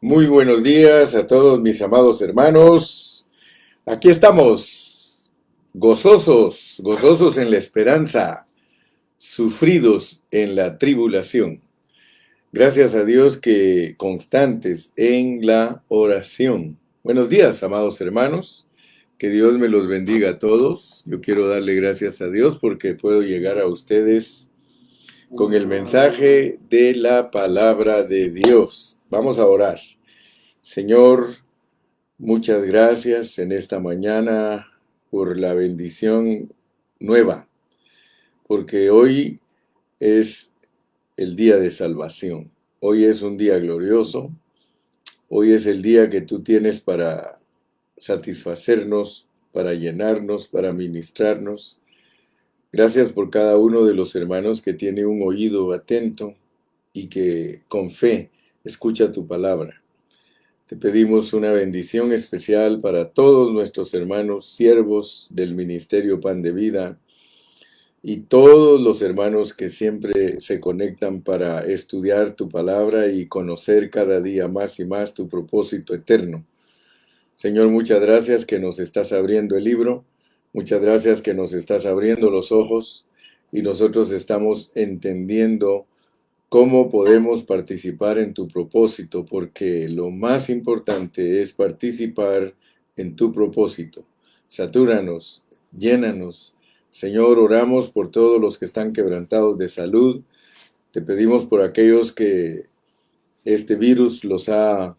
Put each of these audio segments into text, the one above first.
Muy buenos días a todos mis amados hermanos. Aquí estamos, gozosos en la esperanza, sufridos en la tribulación. Gracias a Dios que constantes en la oración. Buenos días, amados hermanos. Que Dios me los bendiga a todos. Yo quiero darle gracias a Dios porque puedo llegar a ustedes con el mensaje de la palabra de Dios. Vamos a orar. Señor, muchas gracias en esta mañana por la bendición nueva, porque hoy es el día de salvación. Hoy es un día glorioso. Hoy es el día que tú tienes para satisfacernos, para llenarnos, para ministrarnos. Gracias por cada uno de los hermanos que tiene un oído atento y que con fe escucha tu palabra. Te pedimos una bendición especial para todos nuestros hermanos siervos del Ministerio Pan de Vida y todos los hermanos que siempre se conectan para estudiar tu palabra y conocer cada día más y más tu propósito eterno. Señor, muchas gracias que nos estás abriendo el libro, muchas gracias que nos estás abriendo los ojos y nosotros estamos entendiendo cómo podemos participar en tu propósito, porque lo más importante es participar en tu propósito. Satúranos, llénanos. Señor, oramos por todos los que están quebrantados de salud. Te pedimos por aquellos que este virus los ha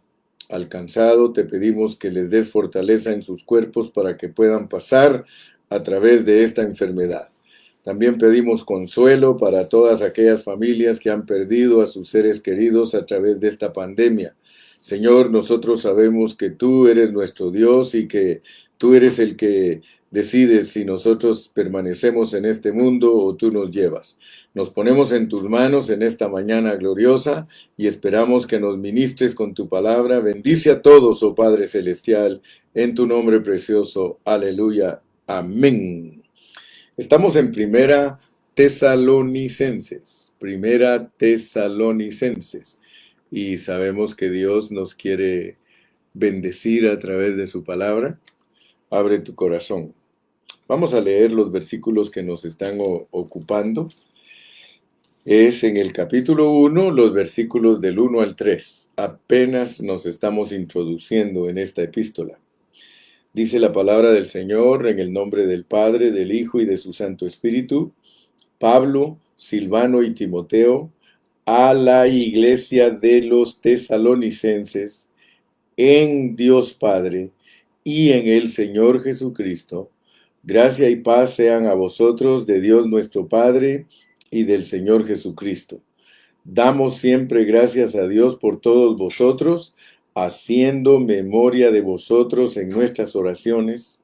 alcanzado. Te pedimos que les des fortaleza en sus cuerpos para que puedan pasar a través de esta enfermedad. También pedimos consuelo para todas aquellas familias que han perdido a sus seres queridos a través de esta pandemia. Señor, nosotros sabemos que tú eres nuestro Dios y que tú eres el que decides si nosotros permanecemos en este mundo o tú nos llevas. Nos ponemos en tus manos en esta mañana gloriosa y esperamos que nos ministres con tu palabra. Bendice a todos, oh Padre Celestial, en tu nombre precioso. Aleluya. Amén. Estamos en Primera Tesalonicenses, y sabemos que Dios nos quiere bendecir a través de su palabra. Abre tu corazón. Vamos a leer los versículos que nos están ocupando. Es en el capítulo 1, los versículos del 1 al 3. Apenas nos estamos introduciendo en esta epístola. Dice la palabra del Señor en el nombre del Padre, del Hijo y de su Santo Espíritu. Pablo, Silvano y Timoteo, a la iglesia de los tesalonicenses, en Dios Padre y en el Señor Jesucristo, gracia y paz sean a vosotros de Dios nuestro Padre y del Señor Jesucristo. Damos siempre gracias a Dios por todos vosotros, haciendo memoria de vosotros en nuestras oraciones,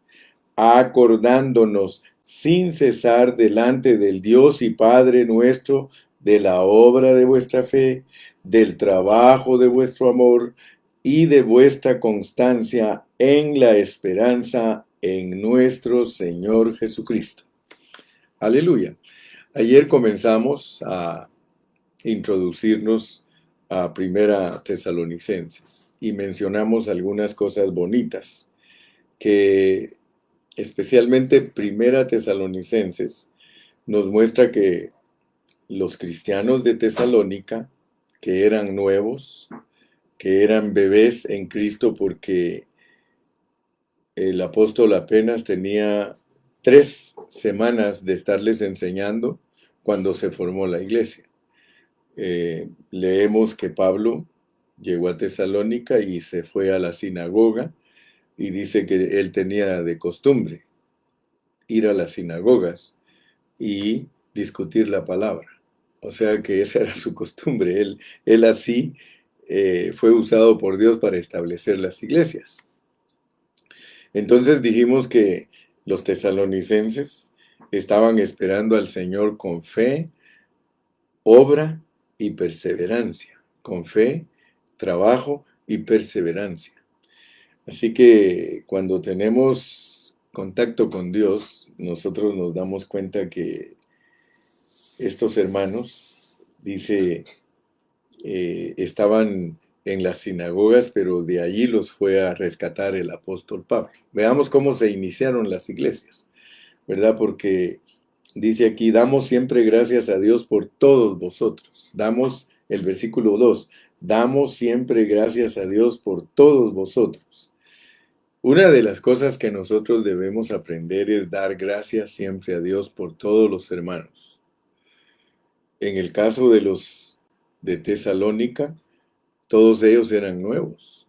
acordándonos sin cesar delante del Dios y Padre nuestro de la obra de vuestra fe, del trabajo de vuestro amor y de vuestra constancia en la esperanza en nuestro Señor Jesucristo. Aleluya. Ayer comenzamos a introducirnos a Primera Tesalonicenses y mencionamos algunas cosas bonitas que especialmente Primera Tesalonicenses nos muestra que los cristianos de Tesalónica, que eran nuevos, que eran bebés en Cristo, porque el apóstol apenas tenía 3 semanas de estarles enseñando cuando se formó la iglesia. Leemos que Pablo llegó a Tesalónica y se fue a la sinagoga, y dice que él tenía de costumbre ir a las sinagogas y discutir la palabra. O sea que esa era su costumbre. Él así fue usado por Dios para establecer las iglesias. Entonces dijimos que los tesalonicenses estaban esperando al Señor con fe, obra y perseverancia. Con fe, trabajo y perseverancia. Así que cuando tenemos contacto con Dios, nosotros nos damos cuenta que estos hermanos, dice, estaban en las sinagogas, pero de allí los fue a rescatar el apóstol Pablo. Veamos cómo se iniciaron las iglesias, ¿verdad? Porque dice aquí, damos siempre gracias a Dios por todos vosotros. Damos el versículo 2, damos siempre gracias a Dios por todos vosotros. Una de las cosas que nosotros debemos aprender es dar gracias siempre a Dios por todos los hermanos. En el caso de los de Tesalónica, todos ellos eran nuevos,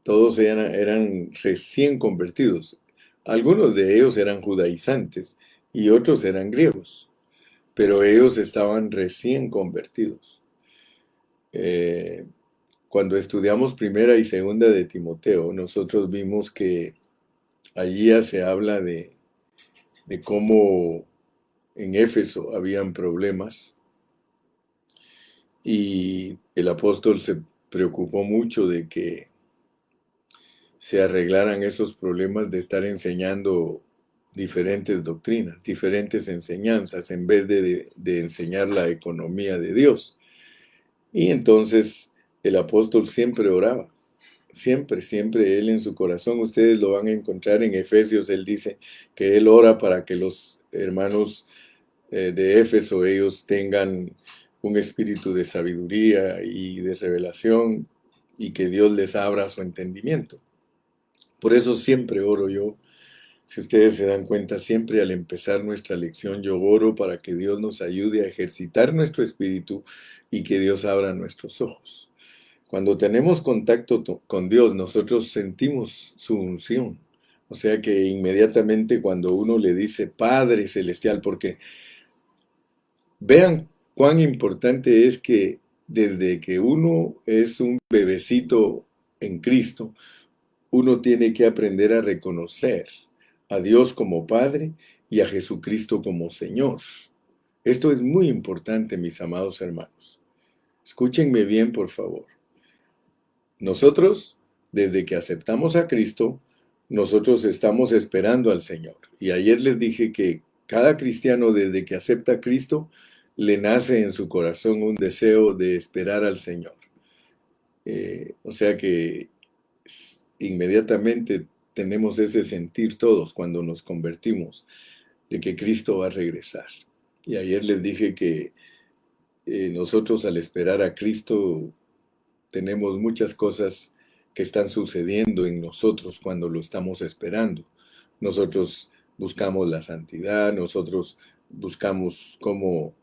todos eran recién convertidos. Algunos de ellos eran judaizantes y otros eran griegos, pero ellos estaban recién convertidos. Eh, Cuando estudiamos primera y segunda de Timoteo, nosotros vimos que allí ya se habla de cómo en Éfeso habían problemas y el apóstol se preocupó mucho de que se arreglaran esos problemas de estar enseñando diferentes doctrinas, diferentes enseñanzas, en vez de enseñar la economía de Dios. Y entonces el apóstol siempre oraba, siempre, siempre él en su corazón, ustedes lo van a encontrar en Efesios, él dice que él ora para que los hermanos de Éfeso, ellos tengan un espíritu de sabiduría y de revelación y que Dios les abra su entendimiento. Por eso siempre oro yo. Si ustedes se dan cuenta, siempre al empezar nuestra lección yo oro para que Dios nos ayude a ejercitar nuestro espíritu y que Dios abra nuestros ojos. Cuando tenemos contacto con Dios, nosotros sentimos su unción. O sea que inmediatamente cuando uno le dice Padre Celestial, porque vean cuán importante es que desde que uno es un bebecito en Cristo, uno tiene que aprender a reconocer a Dios como Padre y a Jesucristo como Señor. Esto es muy importante, mis amados hermanos. Escúchenme bien, por favor. Nosotros, desde que aceptamos a Cristo, nosotros estamos esperando al Señor. Y ayer les dije que cada cristiano, desde que acepta a Cristo, le nace en su corazón un deseo de esperar al Señor. O sea que inmediatamente tenemos ese sentir todos cuando nos convertimos de que Cristo va a regresar. Y ayer les dije que nosotros al esperar a Cristo tenemos muchas cosas que están sucediendo en nosotros cuando lo estamos esperando. Nosotros buscamos la santidad, nosotros buscamos cómo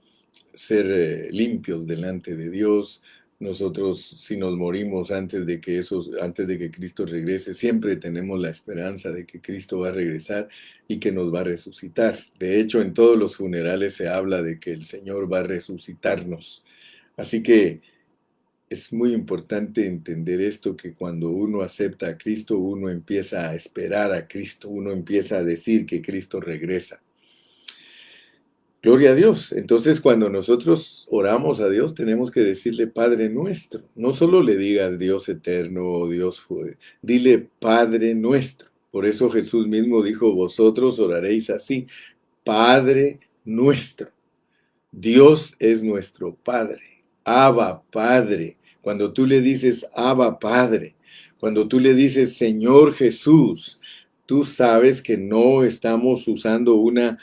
ser limpios delante de Dios. Nosotros, si nos morimos antes de que Cristo regrese, siempre tenemos la esperanza de que Cristo va a regresar y que nos va a resucitar. De hecho, en todos los funerales se habla de que el Señor va a resucitarnos. Así que es muy importante entender esto, que cuando uno acepta a Cristo, uno empieza a esperar a Cristo, uno empieza a decir que Cristo regresa. Gloria a Dios. Entonces, cuando nosotros oramos a Dios, tenemos que decirle Padre nuestro. No solo le digas Dios eterno o Dios fue, dile Padre nuestro. Por eso Jesús mismo dijo, vosotros oraréis así, Padre nuestro. Dios es nuestro Padre. Abba Padre. Cuando tú le dices Abba Padre, cuando tú le dices Señor Jesús, tú sabes que no estamos usando una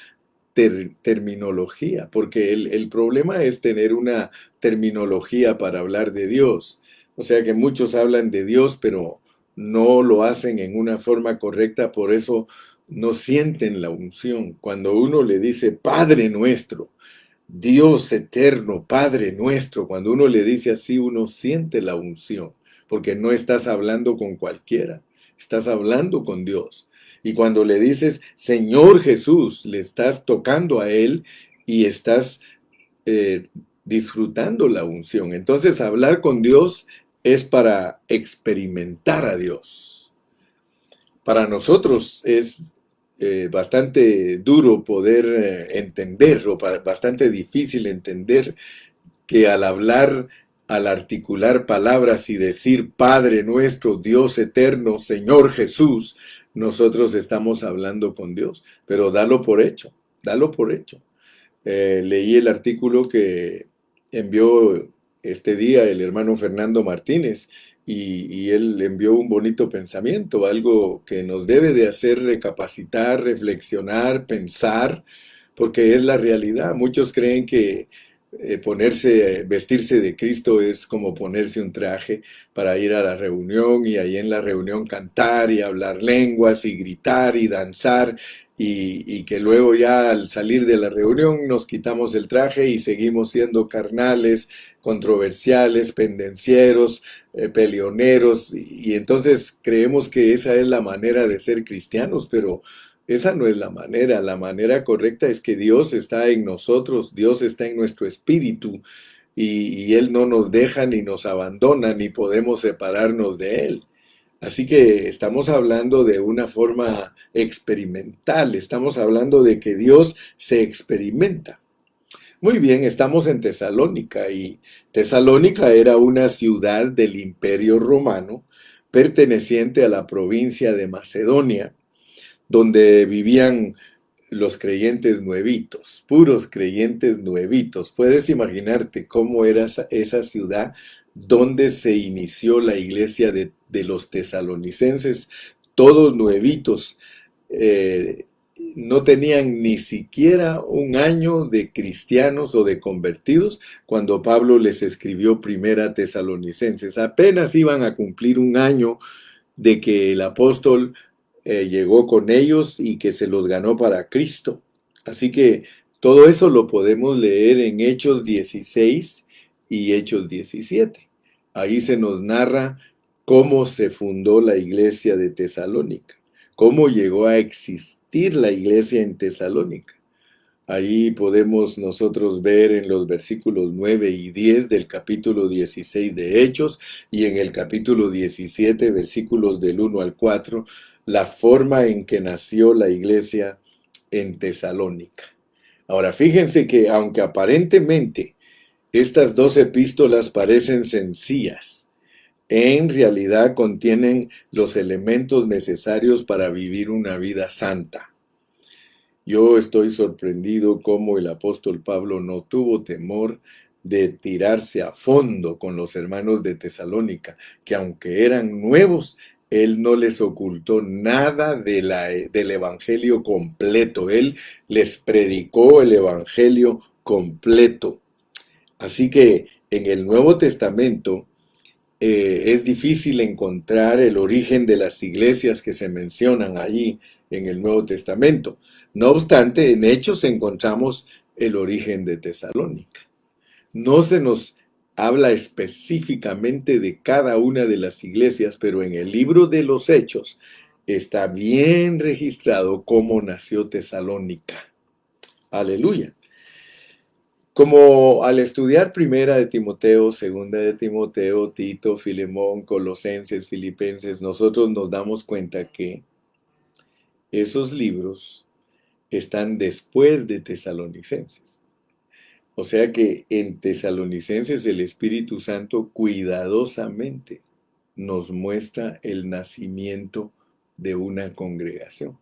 terminología, porque el problema es tener una terminología para hablar de Dios. O sea que muchos hablan de Dios, pero no lo hacen en una forma correcta, por eso no sienten la unción. Cuando uno le dice Padre nuestro, Dios eterno, Padre nuestro, cuando uno le dice así, uno siente la unción, porque no estás hablando con cualquiera, estás hablando con Dios. Y cuando le dices, Señor Jesús, le estás tocando a Él y estás eh, disfrutando la unción. Entonces, hablar con Dios es para experimentar a Dios. Para nosotros es bastante duro poder entender, o bastante difícil entender que al hablar, al articular palabras y decir Padre nuestro, Dios eterno, Señor Jesús, nosotros estamos hablando con Dios. Pero dalo por hecho, dalo por hecho. Leí el artículo que envió este día el hermano Fernando Martínez y él envió un bonito pensamiento, algo que nos debe de hacer recapacitar, reflexionar, pensar, porque es la realidad. Muchos creen que vestirse de Cristo es como ponerse un traje para ir a la reunión y ahí en la reunión cantar y hablar lenguas y gritar y danzar y que luego ya al salir de la reunión nos quitamos el traje y seguimos siendo carnales, controversiales, pendencieros, peleoneros y entonces creemos que esa es la manera de ser cristianos, pero esa no es la manera correcta es que Dios está en nosotros, Dios está en nuestro espíritu y Él no nos deja ni nos abandona ni podemos separarnos de Él. Así que estamos hablando de una forma experimental, estamos hablando de que Dios se experimenta. Muy bien, estamos en Tesalónica y Tesalónica era una ciudad del Imperio Romano perteneciente a la provincia de Macedonia, donde vivían los creyentes nuevitos, puros creyentes nuevitos. Puedes imaginarte cómo era esa ciudad donde se inició la iglesia de los tesalonicenses, todos nuevitos. eh, no tenían ni siquiera un año de cristianos o de convertidos cuando Pablo les escribió Primera Tesalonicenses. Apenas iban a cumplir un año de que el apóstol llegó con ellos y que se los ganó para Cristo. Así que todo eso lo podemos leer en Hechos 16 y Hechos 17. Ahí se nos narra cómo se fundó la iglesia de Tesalónica, cómo llegó a existir la iglesia en Tesalónica. Ahí podemos nosotros ver en los versículos 9 y 10 del capítulo 16 de Hechos y en el capítulo 17, versículos del 1 al 4, la forma en que nació la iglesia en Tesalónica. Ahora, fíjense que aunque aparentemente estas dos epístolas parecen sencillas, en realidad contienen los elementos necesarios para vivir una vida santa. Yo estoy sorprendido cómo el apóstol Pablo no tuvo temor de tirarse a fondo con los hermanos de Tesalónica, que aunque eran nuevos, él no les ocultó nada del evangelio completo. Él les predicó el evangelio completo. Así que en el Nuevo Testamento es difícil encontrar el origen de las iglesias que se mencionan allí en el Nuevo Testamento. No obstante, en Hechos encontramos el origen de Tesalónica. No se nos habla específicamente de cada una de las iglesias, pero en el libro de los Hechos está bien registrado cómo nació Tesalónica. Aleluya. Como al estudiar Primera de Timoteo, Segunda de Timoteo, Tito, Filemón, Colosenses, Filipenses, nosotros nos damos cuenta que esos libros están después de Tesalonicenses. O sea que en Tesalonicenses el Espíritu Santo cuidadosamente nos muestra el nacimiento de una congregación.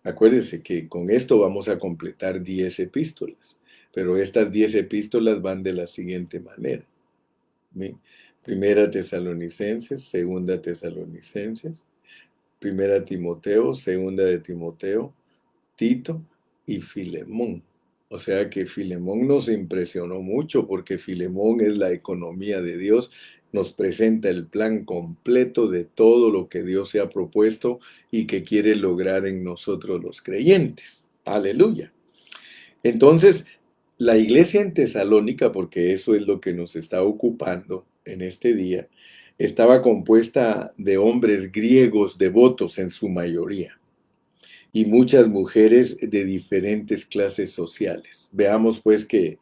Acuérdense que con esto vamos a completar 10 epístolas, pero estas 10 epístolas van de la siguiente manera. ¿Sí? Primera Tesalonicenses, Segunda Tesalonicenses, Primera Timoteo, Segunda de Timoteo, Tito y Filemón. O sea que Filemón nos impresionó mucho porque Filemón es la economía de Dios, nos presenta el plan completo de todo lo que Dios se ha propuesto y que quiere lograr en nosotros los creyentes. Aleluya. Entonces, la iglesia en Tesalónica, porque eso es lo que nos está ocupando en este día, estaba compuesta de hombres griegos devotos en su mayoría y muchas mujeres de diferentes clases sociales. Veamos pues que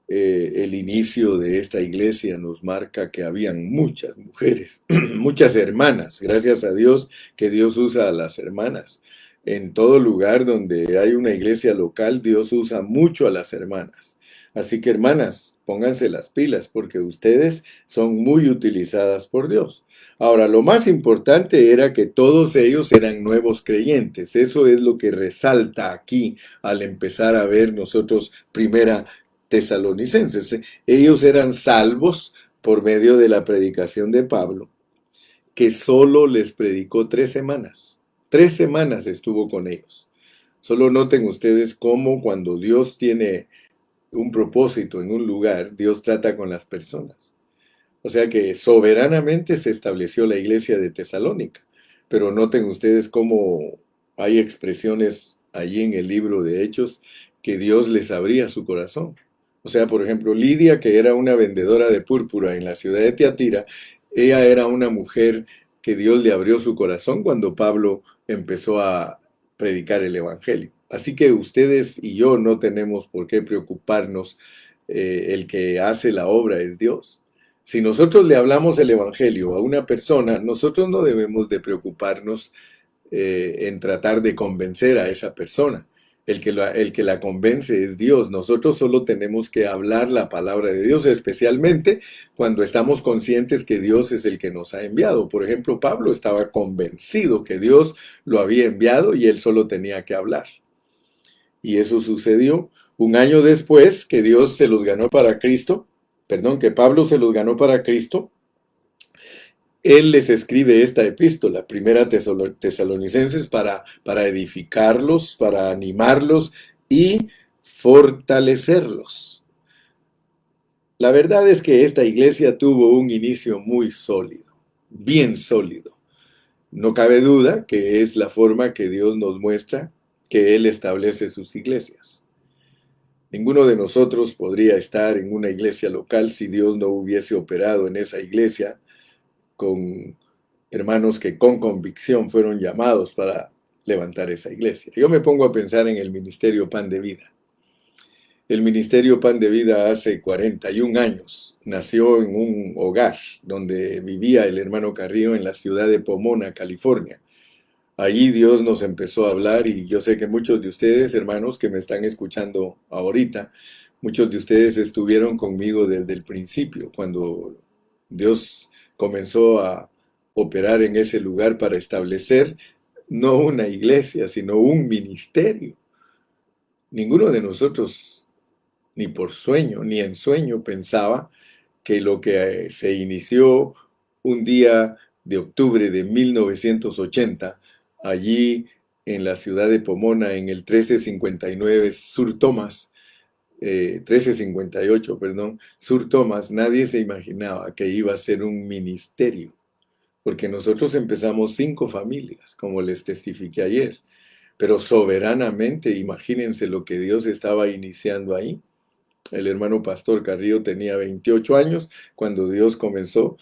el inicio de esta iglesia nos marca que habían muchas mujeres, muchas hermanas. Gracias a Dios que Dios usa a las hermanas. En todo lugar donde hay una iglesia local, Dios usa mucho a las hermanas. Así que hermanas, pónganse las pilas porque ustedes son muy utilizadas por Dios. Ahora, lo más importante era que todos ellos eran nuevos creyentes. Eso es lo que resalta aquí al empezar a ver nosotros Primera Tesalonicenses. Ellos eran salvos por medio de la predicación de Pablo, que solo les predicó 3 semanas. 3 semanas estuvo con ellos. Solo noten ustedes cómo cuando Dios tiene un propósito en un lugar, Dios trata con las personas. O sea que soberanamente se estableció la iglesia de Tesalónica. Pero noten ustedes cómo hay expresiones allí en el libro de Hechos que Dios les abría su corazón. O sea, por ejemplo, Lidia, que era una vendedora de púrpura en la ciudad de Tiatira, ella era una mujer que Dios le abrió su corazón cuando Pablo empezó a predicar el Evangelio. Así que ustedes y yo no tenemos por qué preocuparnos. El que hace la obra es Dios. Si nosotros le hablamos el Evangelio a una persona, nosotros no debemos de preocuparnos en tratar de convencer a esa persona. El que la convence es Dios. Nosotros solo tenemos que hablar la palabra de Dios, especialmente cuando estamos conscientes que Dios es el que nos ha enviado. Por ejemplo, Pablo estaba convencido que Dios lo había enviado y él solo tenía que hablar. Y eso sucedió un año después que Dios se los ganó para Cristo, perdón, que Pablo se los ganó para Cristo. Él les escribe esta epístola, primera Tesalonicenses, para edificarlos, para animarlos y fortalecerlos. La verdad es que esta iglesia tuvo un inicio muy sólido, bien sólido. No cabe duda que es la forma que Dios nos muestra que Él establece sus iglesias. Ninguno de nosotros podría estar en una iglesia local si Dios no hubiese operado en esa iglesia con hermanos que con convicción fueron llamados para levantar esa iglesia. Yo me pongo a pensar en el Ministerio Pan de Vida. El Ministerio Pan de Vida hace 41 años nació en un hogar donde vivía el hermano Carrillo en la ciudad de Pomona, California. Allí Dios nos empezó a hablar y yo sé que muchos de ustedes, hermanos que me están escuchando ahorita, muchos de ustedes estuvieron conmigo desde el principio, cuando Dios comenzó a operar en ese lugar para establecer no una iglesia, sino un ministerio. Ninguno de nosotros, ni por sueño, ni en sueño, pensaba que lo que se inició un día de octubre de 1980, allí en la ciudad de Pomona, en el 1359 Sur Thomas, 1358, perdón, Sur Thomas, nadie se imaginaba que iba a ser un ministerio, porque nosotros empezamos 5 familias, como les testifiqué ayer, pero soberanamente, imagínense lo que Dios estaba iniciando ahí. El hermano pastor Carrillo tenía 28 años cuando Dios comenzó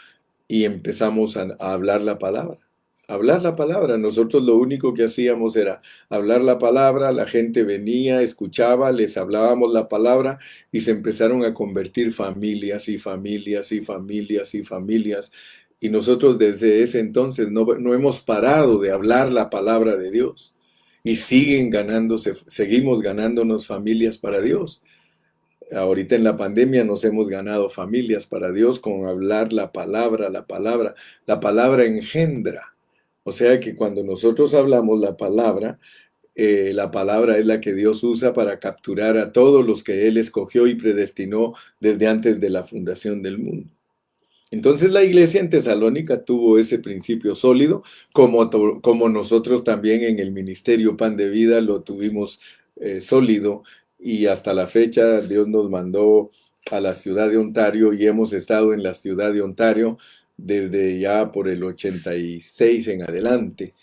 y empezamos a hablar la palabra. Hablar la palabra. Nosotros lo único que hacíamos era hablar la palabra, la gente venía, escuchaba, les hablábamos la palabra y se empezaron a convertir familias y familias y familias y familias. Y nosotros desde ese entonces no hemos parado de hablar la palabra de Dios. Y seguimos ganándonos familias para Dios. Ahorita en la pandemia nos hemos ganado familias para Dios con hablar la palabra, la palabra. La palabra engendra. O sea que cuando nosotros hablamos la palabra es la que Dios usa para capturar a todos los que Él escogió y predestinó desde antes de la fundación del mundo. Entonces la iglesia en Tesalónica tuvo ese principio sólido, como nosotros también en el ministerio Pan de Vida lo tuvimos sólido, y hasta la fecha Dios nos mandó a la ciudad de Ontario y hemos estado en la ciudad de Ontario desde ya por el 86 en adelante.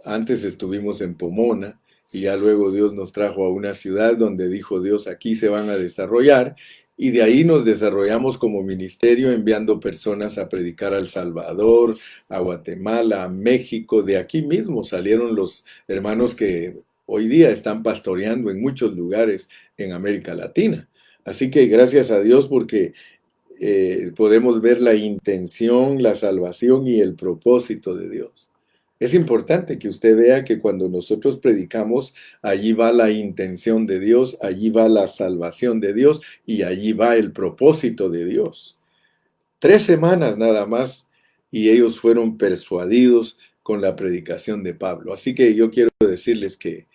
Antes estuvimos en Pomona y ya luego Dios nos trajo a una ciudad donde dijo Dios, aquí se van a desarrollar, y de ahí nos desarrollamos como ministerio enviando personas a predicar a El Salvador, a Guatemala, a México. De aquí mismo salieron los hermanos que hoy día están pastoreando en muchos lugares en América Latina. Así que gracias a Dios porque podemos ver la intención, la salvación y el propósito de Dios. Es importante que usted vea que cuando nosotros predicamos, allí va la intención de Dios, allí va la salvación de Dios y allí va el propósito de Dios. 3 semanas nada más y ellos fueron persuadidos con la predicación de Pablo. Así que yo quiero decirles que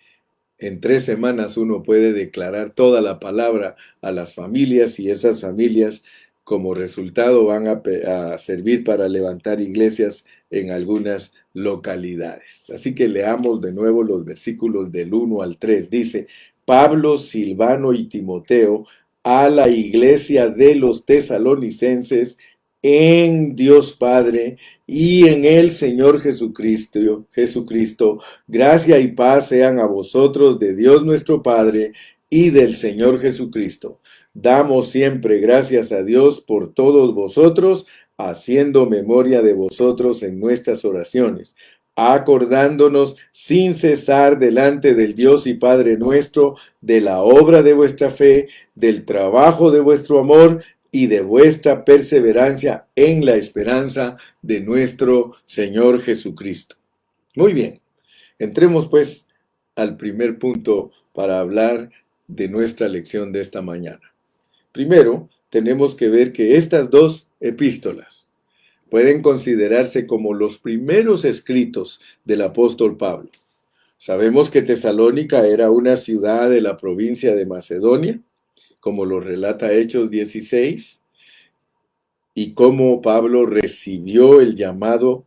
en 3 semanas uno puede declarar toda la palabra a las familias y esas familias como resultado van a servir para levantar iglesias en algunas localidades. Así que leamos de nuevo los versículos del 1 al 3. Dice, Pablo, Silvano y Timoteo a la iglesia de los tesalonicenses en Dios Padre y en el Señor Jesucristo, gracia y paz sean a vosotros de Dios nuestro Padre y del Señor Jesucristo. Damos siempre gracias a Dios por todos vosotros, haciendo memoria de vosotros en nuestras oraciones, acordándonos sin cesar delante del Dios y Padre nuestro de la obra de vuestra fe, del trabajo de vuestro amor y de vuestra perseverancia en la esperanza de nuestro Señor Jesucristo. Muy bien, entremos pues al primer punto para hablar de nuestra lección de esta mañana. Primero, tenemos que ver que estas dos epístolas pueden considerarse como los primeros escritos del apóstol Pablo. Sabemos que Tesalónica era una ciudad de la provincia de Macedonia, como lo relata Hechos 16, y cómo Pablo recibió el llamado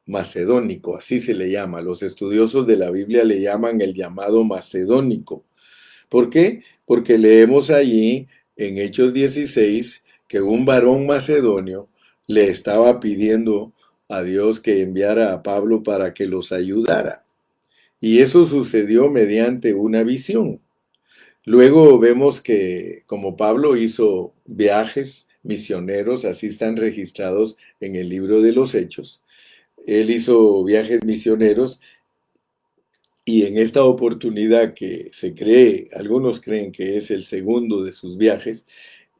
macedónico, así se le llama. Los estudiosos de la Biblia le llaman el llamado macedónico. ¿Por qué? Porque leemos allí en Hechos 16 que un varón macedonio le estaba pidiendo a Dios que enviara a Pablo para que los ayudara. Y eso sucedió mediante una visión. Luego vemos que como Pablo hizo viajes misioneros, así están registrados en el libro de los Hechos, él hizo viajes misioneros y en esta oportunidad que se cree, algunos creen que es el segundo de sus viajes,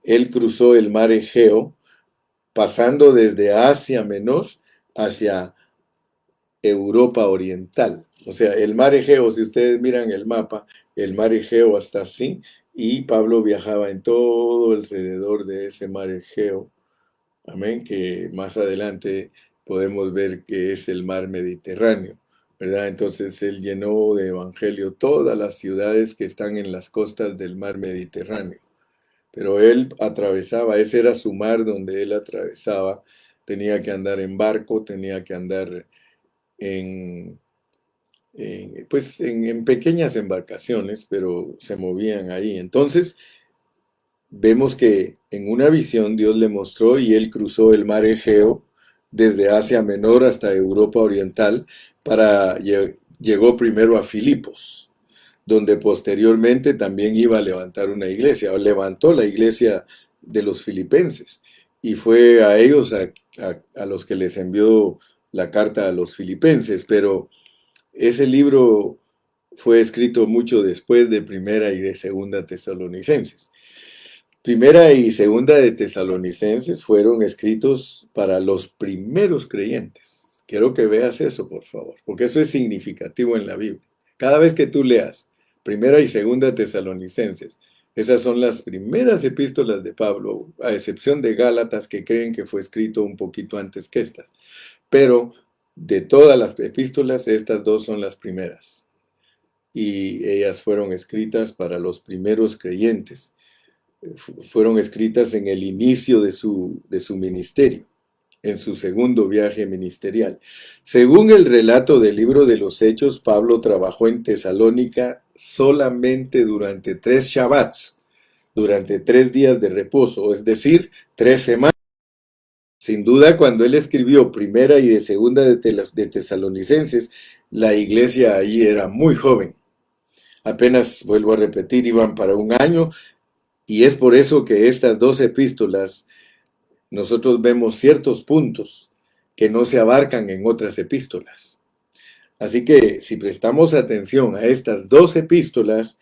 él cruzó el mar Egeo, pasando desde Asia Menor hacia Europa Oriental. O sea, el mar Egeo, si ustedes miran el mapa, el mar Egeo está así, y Pablo viajaba en todo alrededor de ese mar Egeo. Amén, que más adelante podemos ver que es el mar Mediterráneo, ¿verdad? Entonces él llenó de evangelio todas las ciudades que están en las costas del mar Mediterráneo. Pero él atravesaba, ese era su mar donde él atravesaba, tenía que andar en barco, tenía que andar en, en pequeñas embarcaciones, pero se movían ahí. Entonces, vemos que en una visión Dios le mostró y él cruzó el mar Egeo desde Asia Menor hasta Europa Oriental llegó primero a Filipos, donde posteriormente también iba a levantar una iglesia, o levantó la iglesia de los filipenses, y fue a ellos a los que les envió la carta a los filipenses, pero ese libro fue escrito mucho después de Primera y de Segunda Tesalonicenses. Primera y Segunda de Tesalonicenses fueron escritos para los primeros creyentes. Quiero que veas eso, por favor, porque eso es significativo en la Biblia. Cada vez que tú leas Primera y Segunda Tesalonicenses, esas son las primeras epístolas de Pablo, a excepción de Gálatas, que creen que fue escrito un poquito antes que estas. Pero de todas las epístolas, estas dos son las primeras. Y ellas fueron escritas para los primeros creyentes. Fueron escritas en el inicio de su ministerio, en su segundo viaje ministerial. Según el relato del libro de los Hechos, Pablo trabajó en Tesalónica solamente durante 3 Shabbats, durante 3 días de reposo, es decir, 3 semanas. Sin duda, cuando él escribió Primera y de Segunda de Tesalonicenses, la iglesia allí era muy joven. Apenas, vuelvo a repetir, iban para un año. Y es por eso que estas dos epístolas, nosotros vemos ciertos puntos que no se abarcan en otras epístolas. Así que si prestamos atención a estas dos epístolas,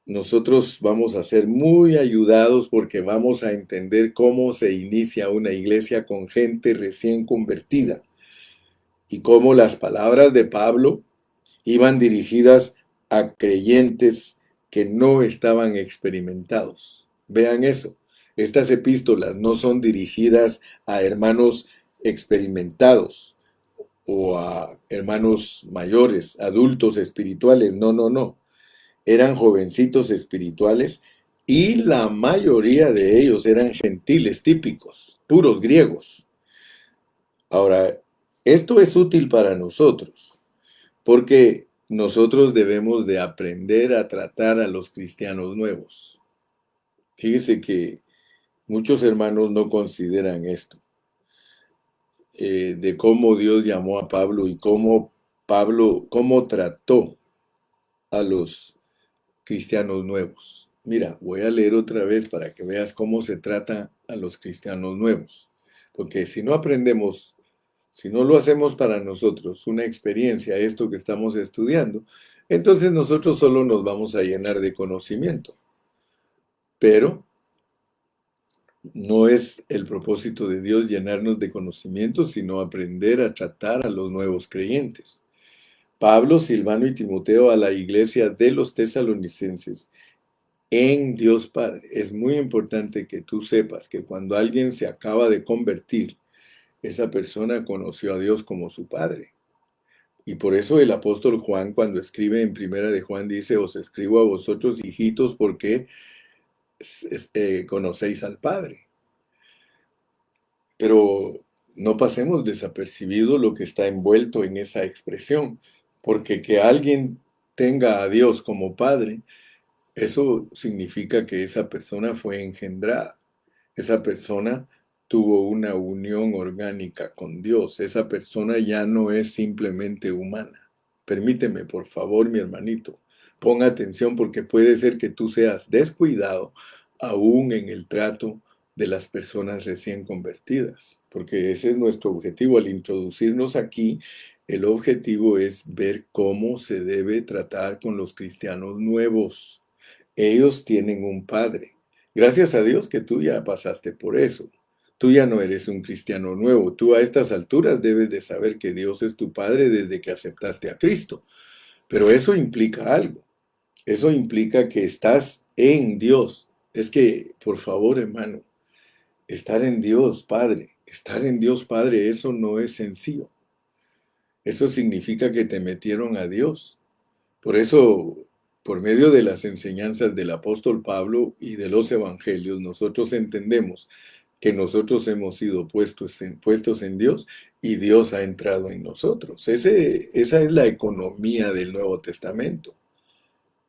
nosotros vamos a ser muy ayudados porque vamos a entender cómo se inicia una iglesia con gente recién convertida y cómo las palabras de Pablo iban dirigidas a creyentes que no estaban experimentados. Vean eso. Estas epístolas no son dirigidas a hermanos experimentados o a hermanos mayores, adultos espirituales. No, no, no. Eran jovencitos espirituales y la mayoría de ellos eran gentiles típicos, puros griegos. Ahora, esto es útil para nosotros, porque nosotros debemos de aprender a tratar a los cristianos nuevos. Fíjese que muchos hermanos no consideran esto, de cómo Dios llamó a Pablo y cómo trató a los cristianos nuevos. Mira, voy a leer otra vez para que veas cómo se trata a los cristianos nuevos. Porque si no aprendemos, si no lo hacemos para nosotros, una experiencia, esto que estamos estudiando, entonces nosotros solo nos vamos a llenar de conocimiento. Pero no es el propósito de Dios llenarnos de conocimiento, sino aprender a tratar a los nuevos creyentes. Pablo, Silvano y Timoteo a la iglesia de los tesalonicenses en Dios Padre. Es muy importante que tú sepas que cuando alguien se acaba de convertir, esa persona conoció a Dios como su Padre. Y por eso el apóstol Juan, cuando escribe en Primera de Juan, dice, os escribo a vosotros, hijitos, porque conocéis al Padre. Pero no pasemos desapercibido lo que está envuelto en esa expresión, porque que alguien tenga a Dios como Padre, eso significa que esa persona fue engendrada. Esa persona tuvo una unión orgánica con Dios. Esa persona ya no es simplemente humana. Permíteme, por favor, mi hermanito, ponga atención porque puede ser que tú seas descuidado aún en el trato de las personas recién convertidas, porque ese es nuestro objetivo. Al introducirnos aquí, el objetivo es ver cómo se debe tratar con los cristianos nuevos. Ellos tienen un padre. Gracias a Dios que tú ya pasaste por eso. Tú ya no eres un cristiano nuevo. Tú a estas alturas debes de saber que Dios es tu Padre desde que aceptaste a Cristo. Pero eso implica algo. Eso implica que estás en Dios. Es que, por favor, hermano, estar en Dios, Padre, estar en Dios, Padre, eso no es sencillo. Eso significa que te metieron a Dios. Por eso, por medio de las enseñanzas del apóstol Pablo y de los evangelios, nosotros entendemos que nosotros hemos sido puestos en Dios y Dios ha entrado en nosotros. Esa es la economía del Nuevo Testamento.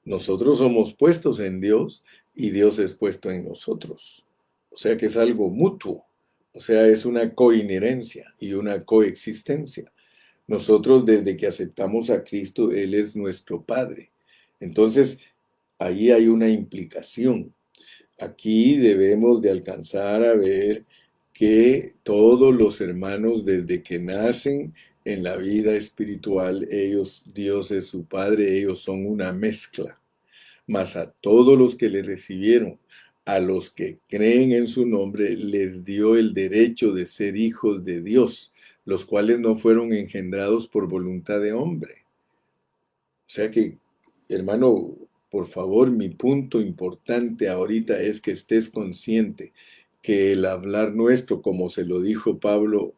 Nosotros somos puestos en Dios y Dios es puesto en nosotros. O sea que es algo mutuo. O sea, es una coinherencia y una coexistencia. Nosotros desde que aceptamos a Cristo, Él es nuestro Padre. Entonces, ahí hay una implicación. Aquí debemos de alcanzar a ver que todos los hermanos desde que nacen en la vida espiritual, Dios es su Padre, ellos son una mezcla. Mas a todos los que le recibieron, a los que creen en su nombre, les dio el derecho de ser hijos de Dios, los cuales no fueron engendrados por voluntad de hombre. O sea que, hermano, por favor, mi punto importante ahorita es que estés consciente que el hablar nuestro, como se lo dijo Pablo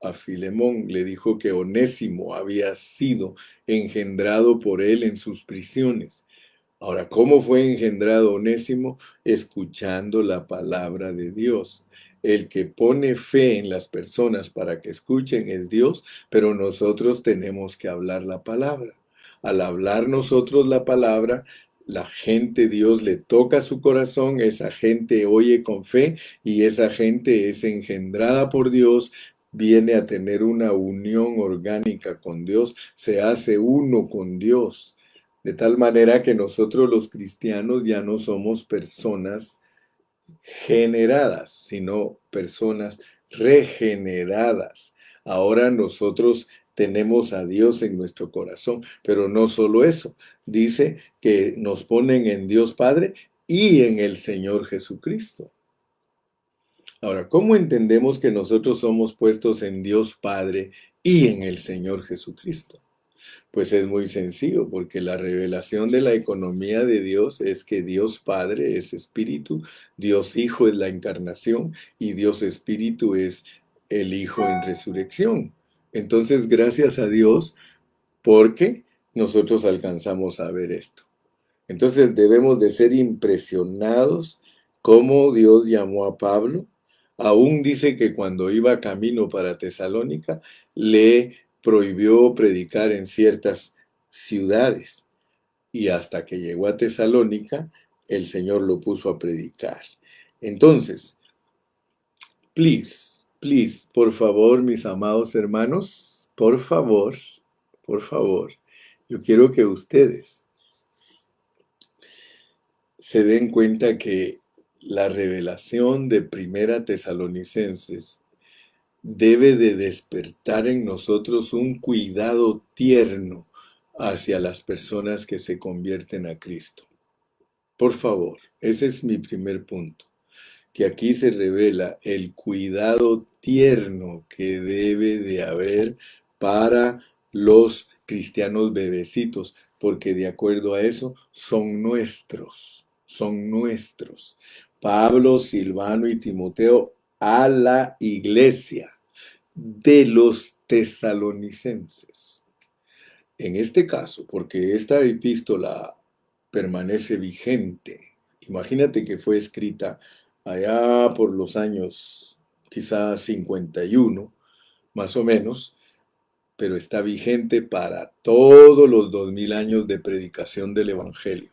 a Filemón, le dijo que Onésimo había sido engendrado por él en sus prisiones. Ahora, ¿cómo fue engendrado Onésimo? Escuchando la palabra de Dios. El que pone fe en las personas para que escuchen es Dios, pero nosotros tenemos que hablar la palabra. Al hablar nosotros la palabra, la gente, Dios le toca su corazón, esa gente oye con fe y esa gente es engendrada por Dios, viene a tener una unión orgánica con Dios, se hace uno con Dios. De tal manera que nosotros los cristianos ya no somos personas generadas, sino personas regeneradas. Ahora nosotros tenemos a Dios en nuestro corazón, pero no solo eso, dice que nos ponen en Dios Padre y en el Señor Jesucristo. Ahora, ¿cómo entendemos que nosotros somos puestos en Dios Padre y en el Señor Jesucristo? Pues es muy sencillo, porque la revelación de la economía de Dios es que Dios Padre es Espíritu, Dios Hijo es la encarnación y Dios Espíritu es el Hijo en resurrección. Entonces, gracias a Dios, porque nosotros alcanzamos a ver esto. Entonces debemos de ser impresionados cómo Dios llamó a Pablo. Aún dice que cuando iba camino para Tesalónica, le prohibió predicar en ciertas ciudades. Y hasta que llegó a Tesalónica, el Señor lo puso a predicar. Entonces, please, por favor, mis amados hermanos, por favor, yo quiero que ustedes se den cuenta que la revelación de Primera Tesalonicenses debe de despertar en nosotros un cuidado tierno hacia las personas que se convierten a Cristo. Por favor, ese es mi primer punto, que aquí se revela el cuidado tierno que debe de haber para los cristianos bebecitos, porque de acuerdo a eso son nuestros, son nuestros. Pablo, Silvano y Timoteo a la iglesia de los tesalonicenses. En este caso, porque esta epístola permanece vigente, imagínate que fue escrita allá por los años quizás 51, más o menos, pero está vigente para todos los 2000 años de predicación del Evangelio.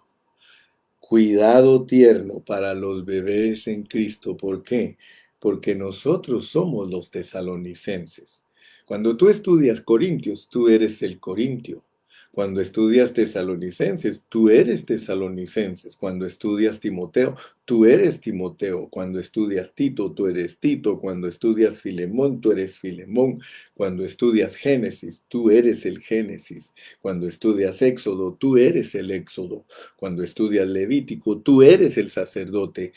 Cuidado tierno para los bebés en Cristo. ¿Por qué? Porque nosotros somos los tesalonicenses. Cuando tú estudias Corintios, tú eres el corintio. Cuando estudias Tesalonicenses, tú eres tesalonicenses. Cuando estudias Timoteo, tú eres Timoteo. Cuando estudias Tito, tú eres Tito. Cuando estudias Filemón, tú eres Filemón. Cuando estudias Génesis, tú eres el Génesis. Cuando estudias Éxodo, tú eres el Éxodo. Cuando estudias Levítico, tú eres el sacerdote.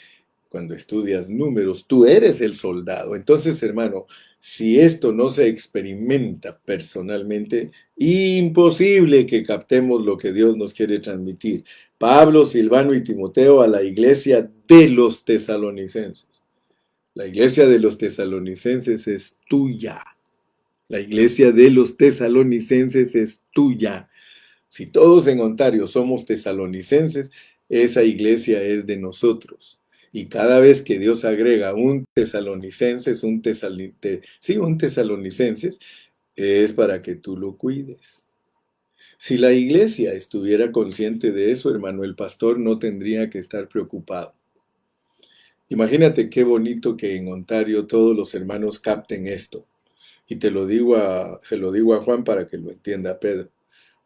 Cuando estudias Números, tú eres el soldado. Entonces, hermano, si esto no se experimenta personalmente, imposible que captemos lo que Dios nos quiere transmitir. Pablo, Silvano y Timoteo a la iglesia de los tesalonicenses. La iglesia de los tesalonicenses es tuya. La iglesia de los tesalonicenses es tuya. Si todos en Ontario somos tesalonicenses, esa iglesia es de nosotros. Y cada vez que Dios agrega un tesalonicenses, un tesalonicenses, es para que tú lo cuides. Si la iglesia estuviera consciente de eso, hermano, el pastor no tendría que estar preocupado. Imagínate qué bonito que en Ontario todos los hermanos capten esto. Y se lo digo a Juan para que lo entienda Pedro.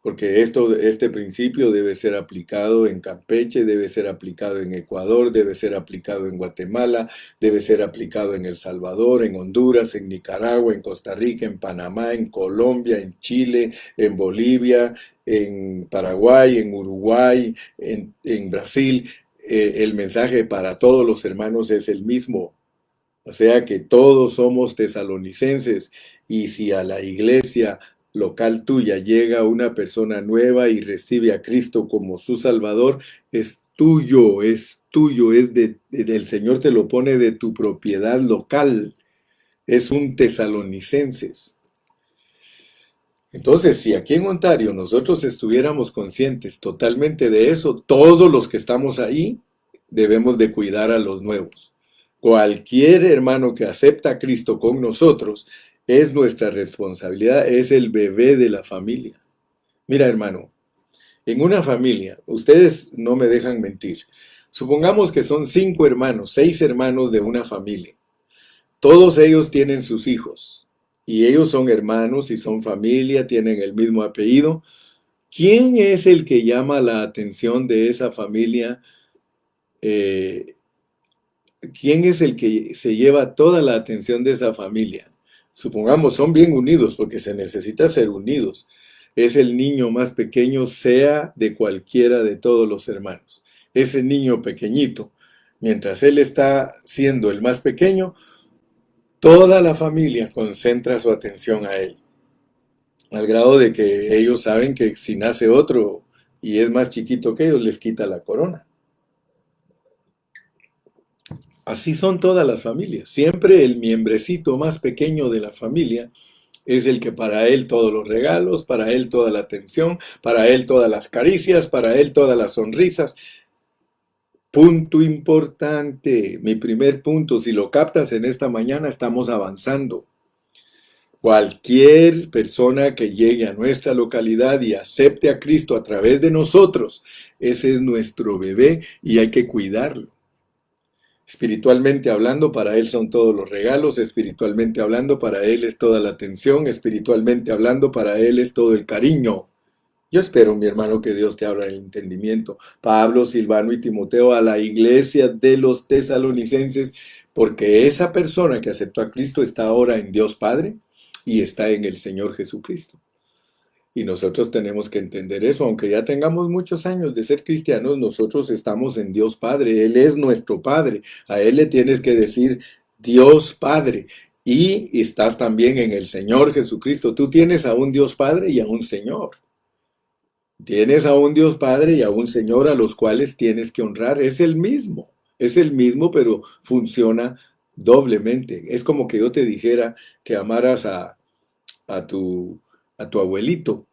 Porque este principio debe ser aplicado en Campeche, debe ser aplicado en Ecuador, debe ser aplicado en Guatemala, debe ser aplicado en El Salvador, en Honduras, en Nicaragua, en Costa Rica, en Panamá, en Colombia, en Chile, en Bolivia, en Paraguay, en Uruguay, en Brasil. El mensaje para todos los hermanos es el mismo. O sea que todos somos tesalonicenses y si a la iglesia local tuya llega una persona nueva y recibe a Cristo como su Salvador, es tuyo, del Señor te lo pone de tu propiedad local, es un tesalonicenses. Entonces, si aquí en Ontario nosotros estuviéramos conscientes totalmente de eso, todos los que estamos ahí debemos de cuidar a los nuevos. Cualquier hermano que acepta a Cristo con nosotros es nuestra responsabilidad, es el bebé de la familia. Mira, hermano, en una familia, ustedes no me dejan mentir, supongamos que son 5 hermanos, 6 hermanos de una familia. Todos ellos tienen sus hijos y ellos son hermanos y son familia, tienen el mismo apellido. ¿Quién es el que llama la atención de esa familia? ¿Quién es el que se lleva toda la atención de esa familia? Supongamos, son bien unidos porque se necesita ser unidos. Es el niño más pequeño, sea de cualquiera de todos los hermanos. Ese niño pequeñito, mientras él está siendo el más pequeño, toda la familia concentra su atención a él, al grado de que ellos saben que si nace otro y es más chiquito que ellos, les quita la corona. Así son todas las familias. Siempre el miembrecito más pequeño de la familia Es el que para Él todos los regalos, para Él toda la atención, para Él todas las caricias, para Él todas las sonrisas. Punto importante, mi primer punto, si lo captas en esta mañana, estamos avanzando. Cualquier persona que llegue a nuestra localidad y acepte a Cristo a través de nosotros, ese es nuestro bebé y hay que cuidarlo. Espiritualmente hablando, para Él son todos los regalos, espiritualmente hablando, para Él es toda la atención, espiritualmente hablando, para Él es todo el cariño. Yo espero, mi hermano, que Dios te abra el entendimiento. Pablo, Silvano y Timoteo a la iglesia de los tesalonicenses, porque esa persona que aceptó a Cristo está ahora en Dios Padre y está en el Señor Jesucristo. Y nosotros tenemos que entender eso, aunque ya tengamos muchos años de ser cristianos, nosotros estamos en Dios Padre, Él es nuestro Padre, a Él le tienes que decir Dios Padre, y estás también en el Señor Jesucristo, tú tienes a un Dios Padre y a un Señor, tienes a un Dios Padre y a un Señor a los cuales tienes que honrar, es el mismo, pero funciona doblemente, es como que yo te dijera que amaras a tu, a tu abuelito.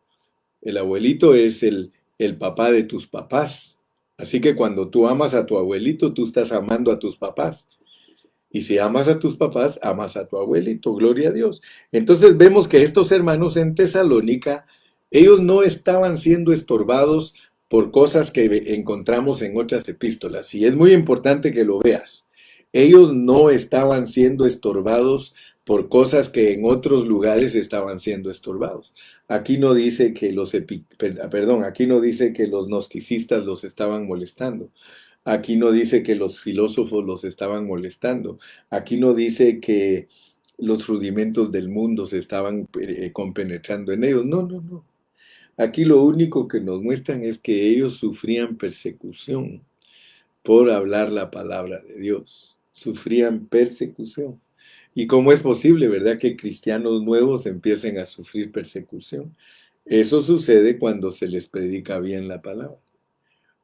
El abuelito es el papá de tus papás. Así que cuando tú amas a tu abuelito, tú estás amando a tus papás. Y si amas a tus papás, amas a tu abuelito. Gloria a Dios. Entonces vemos que estos hermanos en Tesalónica, ellos no estaban siendo estorbados por cosas que encontramos en otras epístolas. Y es muy importante que lo veas. Ellos no estaban siendo estorbados por cosas que en otros lugares estaban siendo estorbados. Aquí no dice que aquí no dice que los gnosticistas los estaban molestando. Aquí no dice que los filósofos los estaban molestando. Aquí no dice que los rudimentos del mundo se estaban compenetrando en ellos. No, no, no. Aquí lo único que nos muestran es que ellos sufrían persecución por hablar la palabra de Dios. Sufrían persecución. ¿Y cómo es posible, verdad, que cristianos nuevos empiecen a sufrir persecución? Eso sucede cuando se les predica bien la palabra.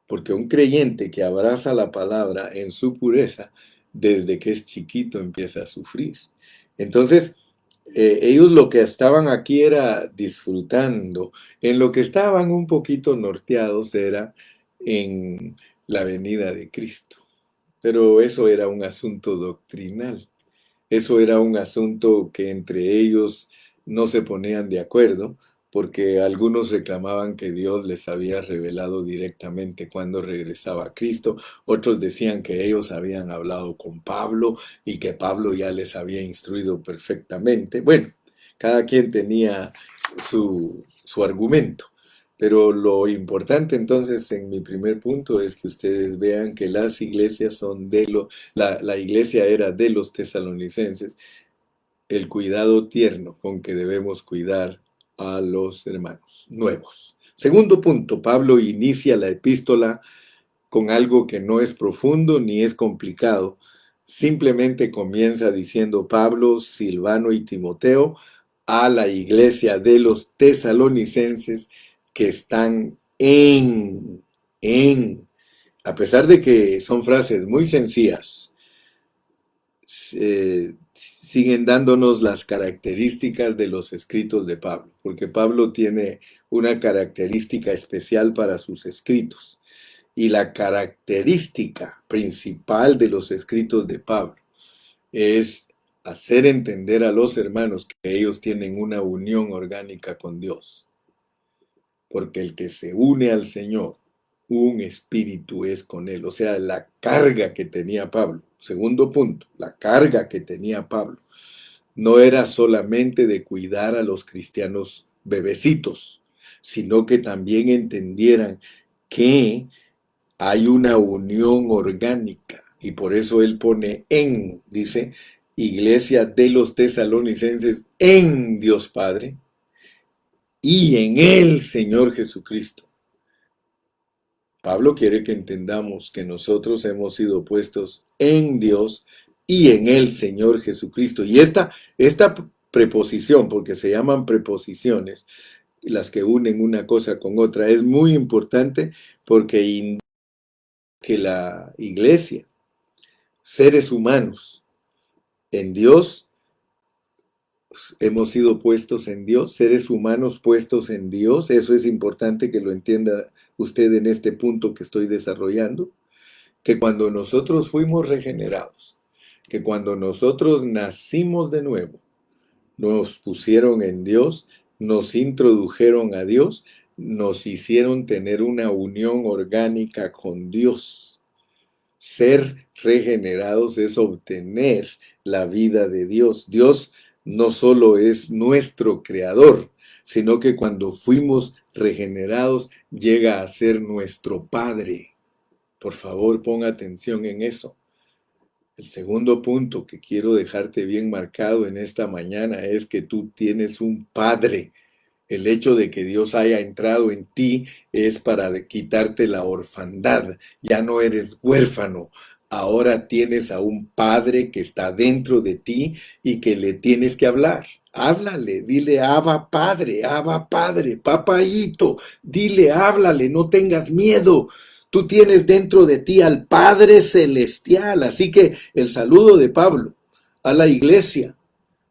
Porque un creyente que abraza la palabra en su pureza, desde que es chiquito empieza a sufrir. Entonces, ellos lo que estaban aquí era disfrutando. En lo que estaban un poquito norteados era en la venida de Cristo. Pero eso era un asunto doctrinal. Eso era un asunto que entre ellos no se ponían de acuerdo, porque algunos reclamaban que Dios les había revelado directamente cuando regresaba a Cristo, otros decían que ellos habían hablado con Pablo y que Pablo ya les había instruido perfectamente. Bueno, cada quien tenía su argumento. Pero lo importante entonces en mi primer punto es que ustedes vean que las iglesias son la iglesia era de los tesalonicenses, el cuidado tierno con que debemos cuidar a los hermanos nuevos. Segundo punto, Pablo inicia la epístola con algo que no es profundo ni es complicado. Simplemente comienza diciendo Pablo, Silvano y Timoteo a la iglesia de los tesalonicenses que están a pesar de que son frases muy sencillas, siguen dándonos las características de los escritos de Pablo, porque Pablo tiene una característica especial para sus escritos. Y la característica principal de los escritos de Pablo es hacer entender a los hermanos que ellos tienen una unión orgánica con Dios. Porque el que se une al Señor, un espíritu es con él. O sea, la carga que tenía Pablo. Segundo punto, la carga que tenía Pablo no era solamente de cuidar a los cristianos bebecitos, sino que también entendieran que hay una unión orgánica. Y por eso él pone dice, iglesia de los tesalonicenses en Dios Padre y en el Señor Jesucristo. Pablo quiere que entendamos que nosotros hemos sido puestos en Dios y en el Señor Jesucristo. Y esta preposición, porque se llaman preposiciones, las que unen una cosa con otra, es muy importante porque indica que la iglesia, seres humanos, en Dios, hemos sido puestos en Dios, seres humanos puestos en Dios. Eso es importante que lo entienda usted en este punto que estoy desarrollando. Que cuando nosotros fuimos regenerados, que cuando nosotros nacimos de nuevo, nos pusieron en Dios, nos introdujeron a Dios, nos hicieron tener una unión orgánica con Dios. Ser regenerados es obtener la vida de Dios. Dios no solo es nuestro creador, sino que cuando fuimos regenerados llega a ser nuestro Padre. Por favor, ponga atención en eso. El segundo punto que quiero dejarte bien marcado en esta mañana es que tú tienes un Padre. El hecho de que Dios haya entrado en ti es para quitarte la orfandad. Ya no eres huérfano. Ahora tienes a un Padre que está dentro de ti y que le tienes que hablar. Háblale, dile, Abba Padre, papayito, dile, háblale, no tengas miedo. Tú tienes dentro de ti al Padre Celestial. Así que el saludo de Pablo a la iglesia